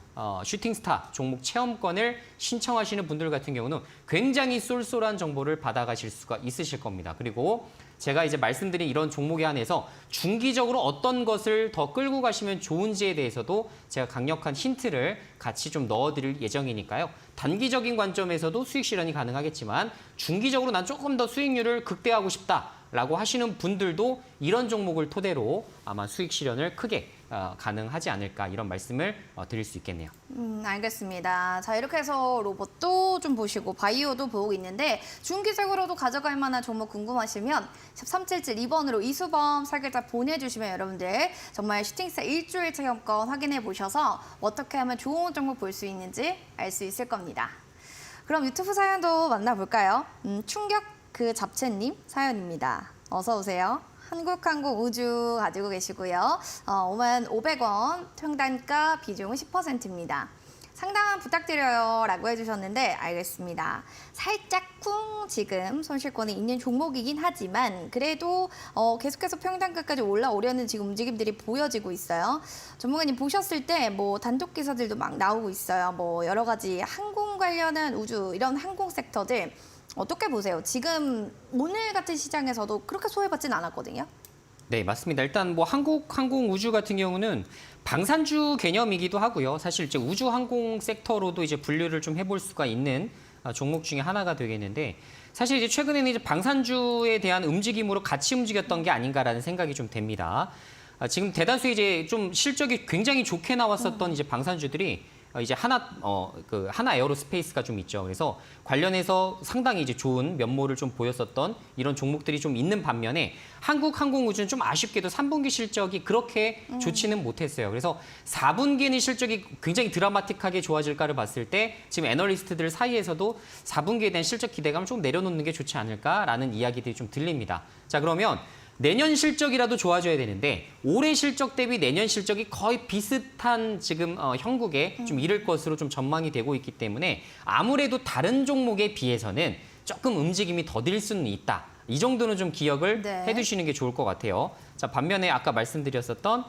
슈팅스타 종목 체험권을 신청하시는 분들 같은 경우는 굉장히 쏠쏠한 정보를 받아가실 수가 있으실 겁니다. 그리고 제가 이제 말씀드린 이런 종목에 한해서 중기적으로 어떤 것을 더 끌고 가시면 좋은지에 대해서도 제가 강력한 힌트를 같이 좀 넣어드릴 예정이니까요. 단기적인 관점에서도 수익 실현이 가능하겠지만 중기적으로 난 조금 더 수익률을 극대화하고 싶다라고 하시는 분들도 이런 종목을 토대로 아마 수익 실현을 크게 가능하지 않을까 이런 말씀을 드릴 수 있겠네요. 알겠습니다. 자, 이렇게 해서 로봇도 좀 보시고 바이오도 보고 있는데 중기적으로도 가져갈 만한 종목 궁금하시면 샵 3772번으로 이수범 설계자 보내주시면 여러분들 정말 슈팅스타 일주일 체험권 확인해 보셔서 어떻게 하면 좋은 종목 볼 수 있는지 알 수 있을 겁니다. 그럼 유튜브 사연도 만나볼까요? 충격 그 잡채님 사연입니다. 어서 오세요. 한국항공우주 가지고 계시고요. 55,500원, 평단가 비중은 10%입니다. 상담 부탁드려요 라고 해주셨는데 알겠습니다. 살짝 쿵 지금 손실권이 있는 종목이긴 하지만 그래도 계속해서 평단가까지 올라오려는 지금 움직임들이 보여지고 있어요. 전문가님 보셨을 때 뭐 단독 기사들도 막 나오고 있어요. 뭐 여러 가지 항공 관련한 우주 이런 항공 섹터들 어떻게 보세요? 지금 오늘 같은 시장에서도 그렇게 소외받지는 않았거든요. 네, 맞습니다. 일단 뭐 한국 항공 우주 같은 경우는 방산주 개념이기도 하고요. 사실 이제 우주 항공 섹터로도 이제 분류를 좀 해볼 수가 있는 종목 중에 하나가 되겠는데 사실 이제 최근에는 이제 방산주에 대한 움직임으로 같이 움직였던 게 아닌가라는 생각이 좀 됩니다. 지금 대다수 이제 좀 실적이 굉장히 좋게 나왔었던 이제 방산주들이 이제 하나 에어로스페이스가 좀 있죠. 그래서 관련해서 상당히 이제 좋은 면모를 좀 보였었던 이런 종목들이 좀 있는 반면에 한국항공우주는 좀 아쉽게도 3분기 실적이 그렇게 좋지는 못했어요. 그래서 4분기에는 실적이 굉장히 드라마틱하게 좋아질까를 봤을 때 지금 애널리스트들 사이에서도 4분기에 대한 실적 기대감을 좀 내려놓는 게 좋지 않을까라는 이야기들이 좀 들립니다. 자, 그러면 내년 실적이라도 좋아져야 되는데 올해 실적 대비 내년 실적이 거의 비슷한 지금 형국에 좀 이를 것으로 좀 전망이 되고 있기 때문에 아무래도 다른 종목에 비해서는 조금 움직임이 더딜 수는 있다. 이 정도는 좀 기억을 해두시는 게 좋을 것 같아요. 자, 반면에 아까 말씀드렸었던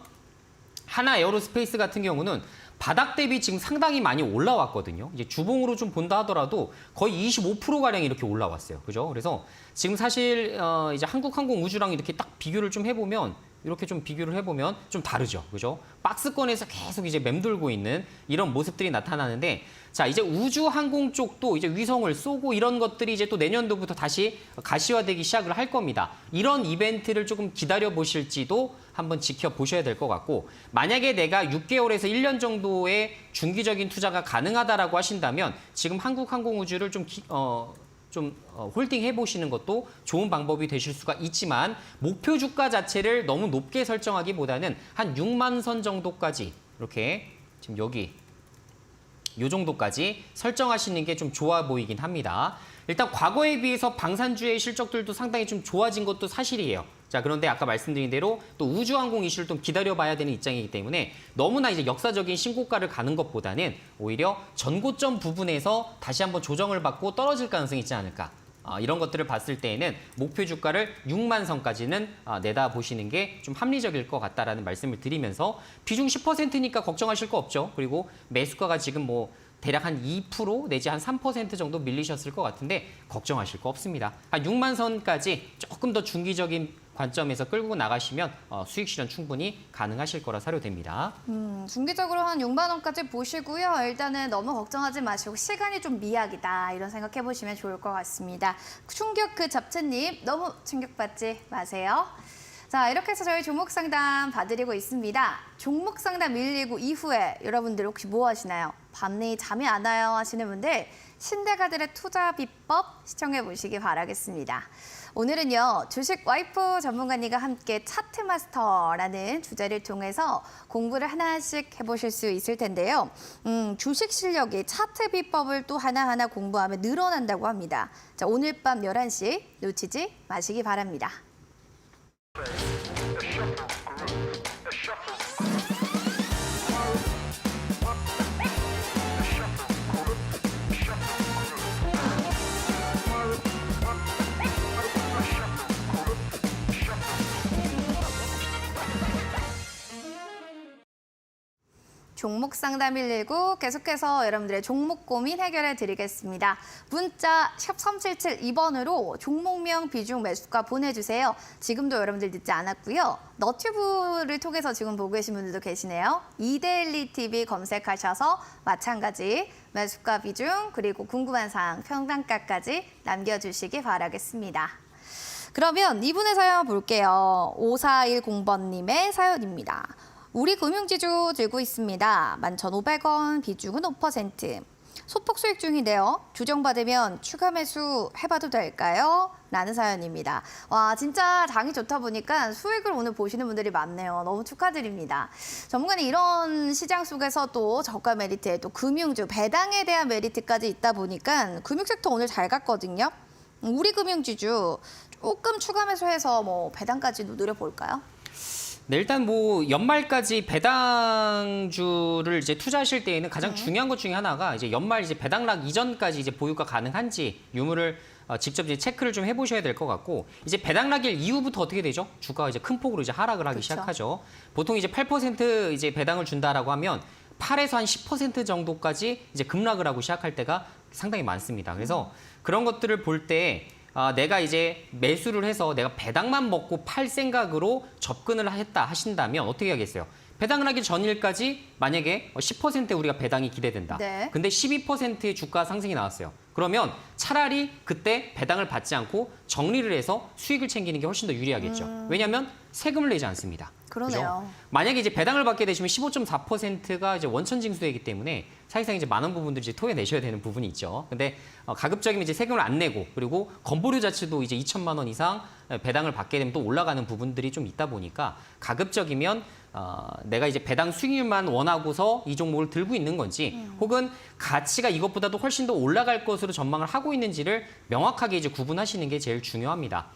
하나 에어로스페이스 같은 경우는 바닥 대비 지금 상당히 많이 올라왔거든요. 이제 주봉으로 좀 본다 하더라도 거의 25%가량 이렇게 올라왔어요. 그죠? 그래서 지금 사실 이제 한국항공우주랑 이렇게 딱 비교를 좀 해보면 이렇게 좀 비교를 해보면 좀 다르죠. 그죠? 박스권에서 계속 이제 맴돌고 있는 이런 모습들이 나타나는데 자, 이제 우주항공 쪽도 이제 위성을 쏘고 이런 것들이 이제 또 내년도부터 다시 가시화되기 시작을 할 겁니다. 이런 이벤트를 조금 기다려 보실지도 한번 지켜보셔야 될 것 같고 만약에 내가 6개월에서 1년 정도의 중기적인 투자가 가능하다라고 하신다면 지금 한국항공우주를 좀 홀딩 해보시는 것도 좋은 방법이 되실 수가 있지만 목표 주가 자체를 너무 높게 설정하기보다는 한 6만 선 정도까지 이렇게 지금 여기 이 정도까지 설정하시는 게 좀 좋아 보이긴 합니다. 일단 과거에 비해서 방산주의 실적들도 상당히 좀 좋아진 것도 사실이에요. 자, 그런데 아까 말씀드린 대로 또 우주항공 이슈를 좀 기다려봐야 되는 입장이기 때문에 너무나 이제 역사적인 신고가를 가는 것보다는 오히려 전고점 부분에서 다시 한번 조정을 받고 떨어질 가능성이 있지 않을까. 이런 것들을 봤을 때에는 목표 주가를 6만 선까지는 내다보시는 게 좀 합리적일 것 같다라는 말씀을 드리면서 비중 10%니까 걱정하실 거 없죠. 그리고 매수가가 지금 뭐 대략 한 2% 내지 한 3% 정도 밀리셨을 것 같은데 걱정하실 거 없습니다. 한 6만 선까지 조금 더 중기적인 관점에서 끌고 나가시면 수익 실현 충분히 가능하실 거라 사료됩니다. 중기적으로 한 6만 원까지 보시고요. 일단은 너무 걱정하지 마시고 시간이 좀 미약이다 이런 생각해 보시면 좋을 것 같습니다. 충격 그 잡채님 너무 충격받지 마세요. 자, 이렇게 해서 저희 종목 상담 봐드리고 있습니다. 종목 상담 119 이후에 여러분들 혹시 뭐 하시나요? 밤내에 잠이 안 와요 하시는 분들 신대가들의 투자 비법 시청해 보시기 바라겠습니다. 오늘은요, 주식 와이프 전문가님과 함께 차트 마스터라는 주제를 통해서 공부를 하나씩 해보실 수 있을 텐데요. 주식 실력이 차트 비법을 또 하나하나 공부하면 늘어난다고 합니다. 자, 오늘 밤 11시 놓치지 마시기 바랍니다. 종목 상담 119 계속해서 여러분들의 종목 고민 해결해 드리겠습니다. 문자 샵 3772번으로 종목명 비중 매수가 보내주세요. 지금도 여러분들 늦지 않았고요. 너튜브를 통해서 지금 보고 계신 분들도 계시네요. 이데일리 TV 검색하셔서 마찬가지 매수가 비중 그리고 궁금한 사항 평단가까지 남겨주시기 바라겠습니다. 그러면 이분의 사연 볼게요. 5410번님의 사연입니다. 우리 금융지주 들고 있습니다. 11,500원, 비중은 5%. 소폭 수익 중인데요. 조정받으면 추가 매수 해봐도 될까요? 라는 사연입니다. 와, 진짜 장이 좋다 보니까 수익을 오늘 보시는 분들이 많네요. 너무 축하드립니다. 전문가님, 이런 시장 속에서 또 저가 메리트에 또 금융주, 배당에 대한 메리트까지 있다 보니까 금융섹터 오늘 잘 갔거든요. 우리 금융지주 조금 추가 매수해서 뭐 배당까지도 노려볼까요? 네, 일단 뭐 연말까지 배당주를 이제 투자하실 때에는 가장 중요한 것 중에 하나가 이제 연말 이제 배당락 이전까지 이제 보유가 가능한지 유무를 직접 이제 체크를 좀 해보셔야 될 것 같고 이제 배당락일 이후부터 어떻게 되죠? 주가가 이제 큰 폭으로 이제 하락을 하기 시작하죠. 보통 이제 8% 이제 배당을 준다라고 하면 8에서 한 10% 정도까지 이제 급락을 하고 시작할 때가 상당히 많습니다. 그래서 그런 것들을 볼 때 내가 이제 매수를 해서 내가 배당만 먹고 팔 생각으로 접근을 했다 하신다면 어떻게 하겠어요? 배당을 하기 전일까지 만약에 10% 우리가 배당이 기대된다. 네. 근데 12%의 주가 상승이 나왔어요. 그러면 차라리 그때 배당을 받지 않고 정리를 해서 수익을 챙기는 게 훨씬 더 유리하겠죠. 왜냐하면 세금을 내지 않습니다. 그러네요. 그죠? 만약에 이제 배당을 받게 되시면 15.4%가 이제 원천 징수되기 때문에 사실상 이제 많은 부분들이 이제 토해내셔야 되는 부분이 있죠. 근데 가급적이면 이제 세금을 안 내고 그리고 건보료 자체도 이제 2천만 원 이상 배당을 받게 되면 또 올라가는 부분들이 좀 있다 보니까 가급적이면 내가 이제 배당 수익률만 원하고서 이 종목을 들고 있는 건지 혹은 가치가 이것보다도 훨씬 더 올라갈 것으로 전망을 하고 있는지를 명확하게 이제 구분하시는 게 제일 중요합니다.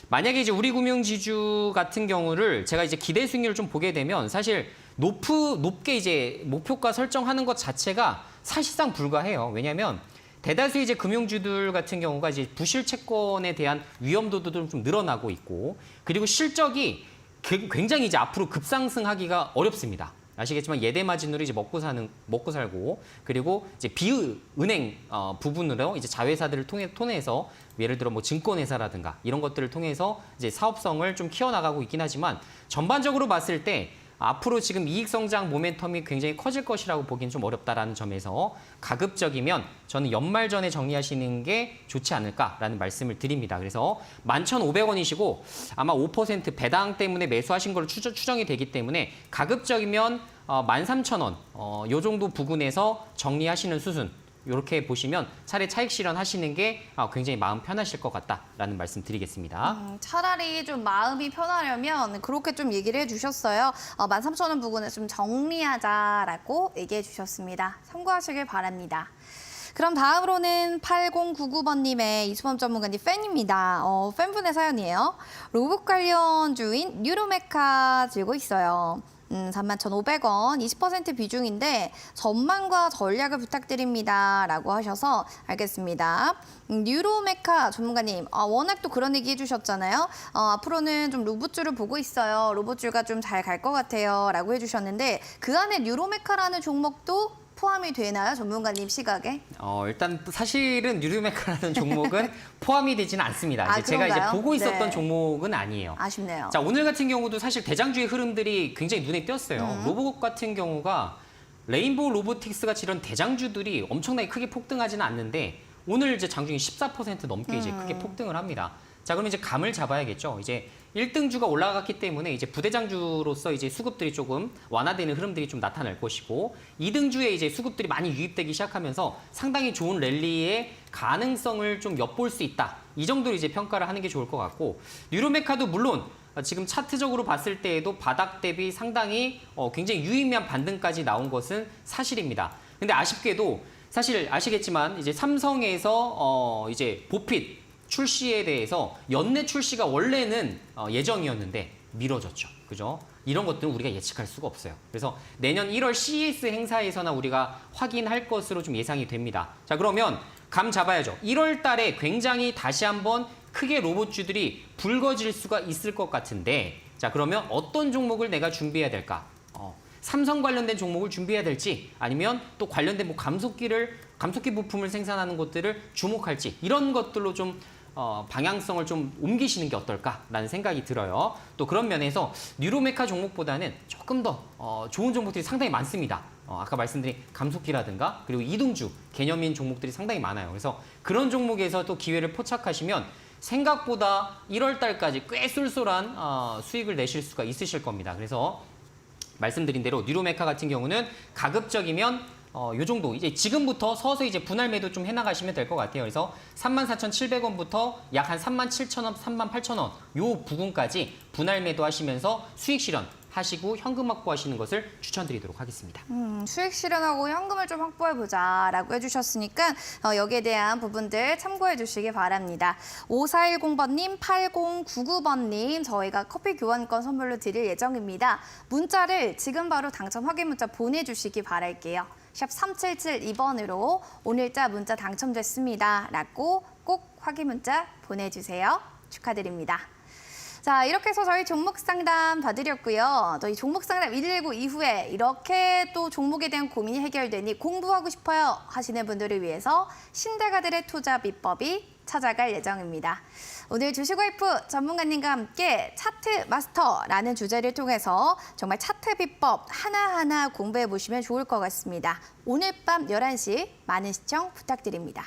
만약에 이제 우리금융지주 같은 경우를 제가 이제 기대 수익률을 좀 보게 되면 사실 높게 이제 목표가 설정하는 것 자체가 사실상 불가해요. 왜냐하면 대다수 이제 금융주들 같은 경우가 이제 부실 채권에 대한 위험도도 좀 늘어나고 있고 그리고 실적이 굉장히 이제 앞으로 급상승하기가 어렵습니다. 아시겠지만 예대 마진으로 이제 먹고 살고 그리고 이제 비은행 부분으로 이제 자회사들을 통해서 예를 들어 뭐 증권회사라든가 이런 것들을 통해서 이제 사업성을 좀 키워나가고 있긴 하지만 전반적으로 봤을 때 앞으로 지금 이익 성장 모멘텀이 굉장히 커질 것이라고 보기는 좀 어렵다라는 점에서 가급적이면 저는 연말 전에 정리하시는 게 좋지 않을까라는 말씀을 드립니다. 그래서 11,500원이시고 아마 5% 배당 때문에 매수하신 걸로 추정이 되기 때문에 가급적이면 13,000원 요 정도 부근에서 정리하시는 수순 이렇게 보시면 차례 차익 실현하시는 게 굉장히 마음 편하실 것 같다라는 말씀 드리겠습니다. 차라리 좀 마음이 편하려면 그렇게 좀 얘기를 해주셨어요. 13,000원 부근에 좀 정리하자라고 얘기해 주셨습니다. 참고하시길 바랍니다. 그럼 다음으로는 8099번님의 이수범 전문가님 팬입니다. 팬분의 사연이에요. 로봇 관련주인 뉴로메카 들고 있어요. 31,500원, 20% 비중인데 전망과 전략을 부탁드립니다. 라고 하셔서 알겠습니다. 뉴로메카 전문가님, 워낙 또 그런 얘기 해주셨잖아요. 앞으로는 좀 로봇주를 보고 있어요. 로봇주가 좀 잘 갈 것 같아요. 라고 해주셨는데 그 안에 뉴로메카라는 종목도 포함이 되나요? 전문가님 시각에? 일단 사실은 뉴로메카라는 종목은 포함이 되지는 않습니다. 제가 이제 보고 있었던 네. 종목은 아니에요. 아쉽네요. 자, 오늘 같은 경우도 사실 대장주의 흐름들이 굉장히 눈에 띄었어요. 로봇 같은 경우가 레인보우 로보틱스 같이 이런 대장주들이 엄청나게 크게 폭등하지는 않는데 오늘 이제 장중이 14% 넘게 이제 크게 폭등을 합니다. 자, 그럼 이제 감을 잡아야겠죠. 이제 1등주가 올라갔기 때문에 이제 부대장주로서 이제 수급들이 조금 완화되는 흐름들이 좀 나타날 것이고 2등주에 이제 수급들이 많이 유입되기 시작하면서 상당히 좋은 랠리의 가능성을 좀 엿볼 수 있다. 이 정도로 이제 평가를 하는 게 좋을 것 같고 뉴로메카도 물론 지금 차트적으로 봤을 때에도 바닥 대비 상당히 굉장히 유의미한 반등까지 나온 것은 사실입니다. 근데 아쉽게도 사실 아시겠지만 이제 삼성에서 이제 보핏 출시에 대해서 연내 출시가 원래는 예정이었는데 미뤄졌죠. 그죠? 이런 것들은 우리가 예측할 수가 없어요. 그래서 내년 1월 CES 행사에서나 우리가 확인할 것으로 좀 예상이 됩니다. 자, 그러면 감 잡아야죠. 1월 달에 굉장히 다시 한번 크게 로봇주들이 불거질 수가 있을 것 같은데 자, 그러면 어떤 종목을 내가 준비해야 될까? 삼성 관련된 종목을 준비해야 될지 아니면 또 관련된 뭐 감속기 부품을 생산하는 것들을 주목할지 이런 것들로 좀 방향성을 좀 옮기시는 게 어떨까라는 생각이 들어요. 또 그런 면에서 뉴로메카 종목보다는 조금 더 좋은 종목들이 상당히 많습니다. 아까 말씀드린 감속기라든가 그리고 이등주 개념인 종목들이 상당히 많아요. 그래서 그런 종목에서 또 기회를 포착하시면 생각보다 1월 달까지 꽤 쏠쏠한 수익을 내실 수가 있으실 겁니다. 그래서 말씀드린 대로 뉴로메카 같은 경우는 가급적이면 요 정도 이제 지금부터 서서히 이제 분할 매도 좀 해나가시면 될 것 같아요. 그래서 34,700원부터 약 한 37,000원, 38,000원 요 부분까지 분할 매도 하시면서 수익 실현 하시고 현금 확보하시는 것을 추천드리도록 하겠습니다. 수익 실현하고 현금을 좀 확보해보자라고 해주셨으니까 여기에 대한 부분들 참고해 주시기 바랍니다. 5410번님, 8099번님 저희가 커피 교환권 선물로 드릴 예정입니다. 문자를 지금 바로 당첨 확인 문자 보내주시기 바랄게요. 샵 3772번으로 오늘자 문자 당첨됐습니다. 라고 꼭 확인 문자 보내주세요. 축하드립니다. 자, 이렇게 해서 저희 종목 상담 봐드렸고요. 또 이 종목 상담 119 이후에 이렇게 또 종목에 대한 고민이 해결되니 공부하고 싶어요 하시는 분들을 위해서 신대가들의 투자 비법이 찾아갈 예정입니다. 오늘 주식와이프 전문가님과 함께 차트 마스터라는 주제를 통해서 정말 차트 비법 하나하나 공부해 보시면 좋을 것 같습니다. 오늘 밤 11시 많은 시청 부탁드립니다.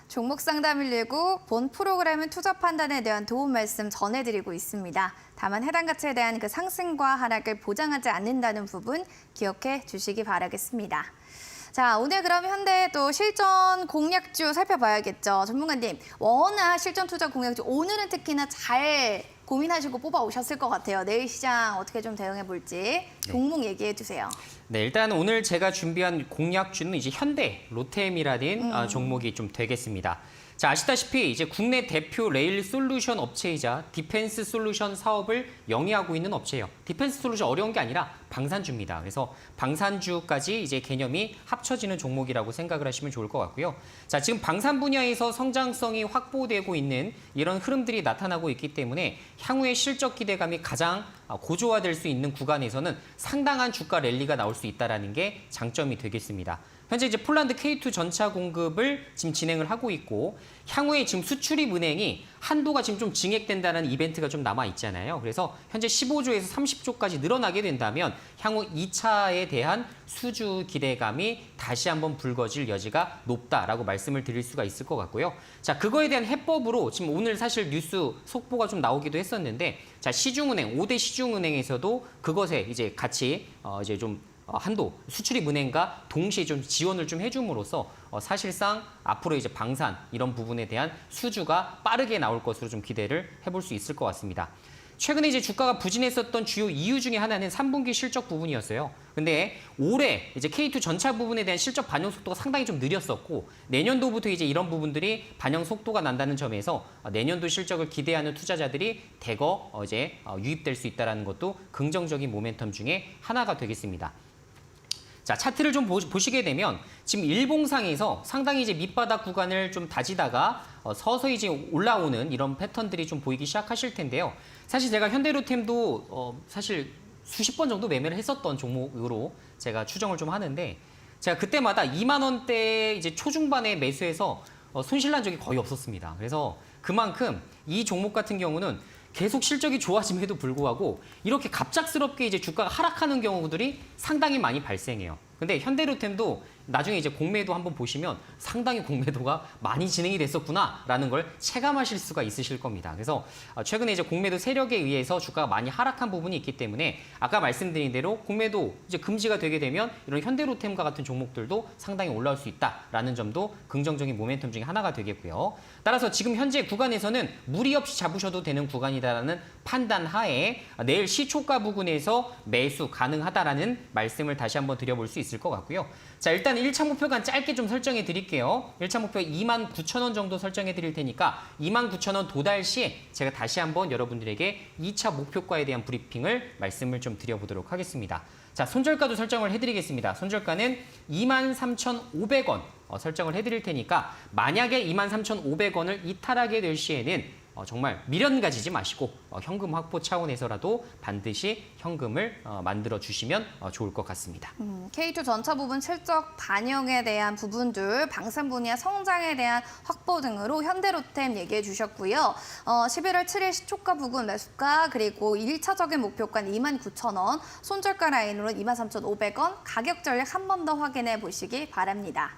종목 상담 119 본 프로그램은 투자 판단에 대한 도움 말씀 전해드리고 있습니다. 다만 해당 가치에 대한 그 상승과 하락을 보장하지 않는다는 부분 기억해 주시기 바라겠습니다. 자, 오늘 그럼 현대 또 실전 공략주 살펴봐야겠죠. 전문가님, 워낙 실전 투자 공략주 오늘은 특히나 잘 고민하시고 뽑아오셨을 것 같아요. 내일 시장 어떻게 좀 대응해 볼지 종목 얘기해 주세요. 네, 일단 오늘 제가 준비한 공략주는 이제 현대 로템이라는 종목이 좀 되겠습니다. 자, 아시다시피 이제 국내 대표 레일 솔루션 업체이자 디펜스 솔루션 사업을 영위하고 있는 업체예요. 디펜스 솔루션 어려운 게 아니라 방산주입니다. 그래서 방산주까지 이제 개념이 합쳐지는 종목이라고 생각을 하시면 좋을 것 같고요. 자, 지금 방산 분야에서 성장성이 확보되고 있는 이런 흐름들이 나타나고 있기 때문에 향후의 실적 기대감이 가장 고조화될 수 있는 구간에서는 상당한 주가 랠리가 나올 수 있다는 게 장점이 되겠습니다. 현재 이제 폴란드 K2 전차 공급을 지금 진행을 하고 있고 향후에 지금 수출입 은행이 한도가 지금 좀 증액된다는 이벤트가 좀 남아 있잖아요. 그래서 현재 15조에서 30조까지 늘어나게 된다면 향후 2차에 대한 수주 기대감이 다시 한번 불거질 여지가 높다라고 말씀을 드릴 수가 있을 것 같고요. 자, 그거에 대한 해법으로 지금 오늘 사실 뉴스 속보가 좀 나오기도 했었는데 자, 시중은행, 5대 시중은행에서도 그것에 이제 같이 이제 좀 한도, 수출입 은행과 동시에 좀 지원을 좀 해줌으로써 사실상 앞으로 이제 방산 이런 부분에 대한 수주가 빠르게 나올 것으로 좀 기대를 해볼 수 있을 것 같습니다. 최근에 이제 주가가 부진했었던 주요 이유 중에 하나는 3분기 실적 부분이었어요. 근데 올해 이제 K2 전차 부분에 대한 실적 반영 속도가 상당히 좀 느렸었고 내년도부터 이제 이런 부분들이 반영 속도가 난다는 점에서 내년도 실적을 기대하는 투자자들이 대거 이제 유입될 수 있다는 것도 긍정적인 모멘텀 중에 하나가 되겠습니다. 자, 차트를 좀 보시게 되면 지금 일봉상에서 상당히 이제 밑바닥 구간을 좀 다지다가 서서히 이제 올라오는 이런 패턴들이 좀 보이기 시작하실 텐데요. 사실 제가 현대로템도 사실 수십 번 정도 매매를 했었던 종목으로 제가 추정을 좀 하는데 제가 그때마다 2만 원대 이제 초중반에 매수해서 손실난 적이 거의 없었습니다. 그래서 그만큼 이 종목 같은 경우는 계속 실적이 좋아짐에도 불구하고 이렇게 갑작스럽게 이제 주가가 하락하는 경우들이 상당히 많이 발생해요. 근데 현대로템도 나중에 이제 공매도 한번 보시면 상당히 공매도가 많이 진행이 됐었구나라는 걸 체감하실 수가 있으실 겁니다. 그래서 최근에 이제 공매도 세력에 의해서 주가가 많이 하락한 부분이 있기 때문에 아까 말씀드린 대로 공매도 이제 금지가 되게 되면 이런 현대로템과 같은 종목들도 상당히 올라올 수 있다라는 점도 긍정적인 모멘텀 중에 하나가 되겠고요. 따라서 지금 현재 구간에서는 무리 없이 잡으셔도 되는 구간이다라는 판단 하에 내일 시초가 부근에서 매수 가능하다라는 말씀을 다시 한번 드려볼 수 있을 것 같고요. 자, 일단 1차 목표가 짧게 좀 설정해 드릴게요. 1차 목표 29,000원 정도 설정해 드릴 테니까 29,000원 도달 시에 제가 다시 한번 여러분들에게 2차 목표가에 대한 브리핑을 말씀을 좀 드려보도록 하겠습니다. 자, 손절가도 설정을 해드리겠습니다. 손절가는 23,500원 설정을 해드릴 테니까 만약에 23,500원을 이탈하게 될 시에는 정말 미련 가지지 마시고 현금 확보 차원에서라도 반드시 현금을 만들어 주시면 좋을 것 같습니다. K2 전차 부분 실적 반영에 대한 부분들, 방산 분야 성장에 대한 확보 등으로 현대로템 얘기해 주셨고요. 11월 7일 시초가 부근 매수가 그리고 1차적인 목표가는 29,000원, 손절가 라인으로는 23,500원, 가격 전략 한 번 더 확인해 보시기 바랍니다.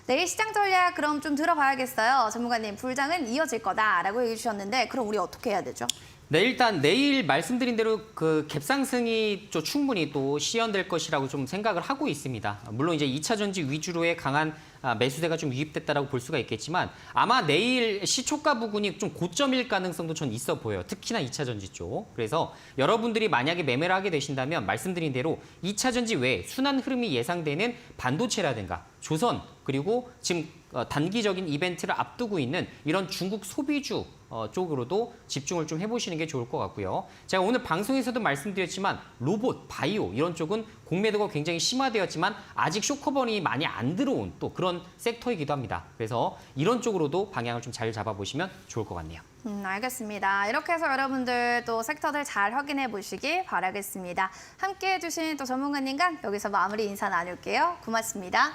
내일 시장 전략 그럼 좀 들어봐야겠어요. 전문가님, 불장은 이어질 거다라고 얘기해 주셨는데 그럼 우리 어떻게 해야 되죠? 네, 일단 내일 말씀드린 대로 그 갭상승이 좀 충분히 또 시연될 것이라고 좀 생각을 하고 있습니다. 물론 이제 2차 전지 위주로의 강한 매수세가 좀 유입됐다라고 볼 수가 있겠지만 아마 내일 시초가 부근이 좀 고점일 가능성도 전 있어 보여요. 특히나 2차 전지 쪽. 그래서 여러분들이 만약에 매매를 하게 되신다면 말씀드린 대로 2차 전지 외에 순환 흐름이 예상되는 반도체라든가 조선 그리고 지금 단기적인 이벤트를 앞두고 있는 이런 중국 소비주 쪽으로도 집중을 좀 해보시는 게 좋을 것 같고요. 제가 오늘 방송에서도 말씀드렸지만 로봇, 바이오 이런 쪽은 공매도가 굉장히 심화되었지만 아직 쇼커버닝이 많이 안 들어온 또 그런 섹터이기도 합니다. 그래서 이런 쪽으로도 방향을 좀 잘 잡아보시면 좋을 것 같네요. 알겠습니다. 이렇게 해서 여러분들 또 섹터들 잘 확인해 보시기 바라겠습니다. 함께해 주신 또 전문가님과 여기서 마무리 인사 나눌게요. 고맙습니다.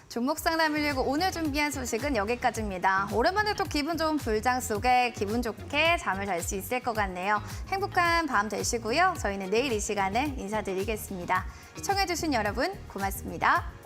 종목 상담 119 오늘 준비한 소식은 여기까지입니다. 오랜만에 또 기분 좋은 불장 속에 기분 좋게 잠을 잘 수 있을 것 같네요. 행복한 밤 되시고요. 저희는 내일 이 시간에 인사드리겠습니다. 시청해주신 여러분 고맙습니다.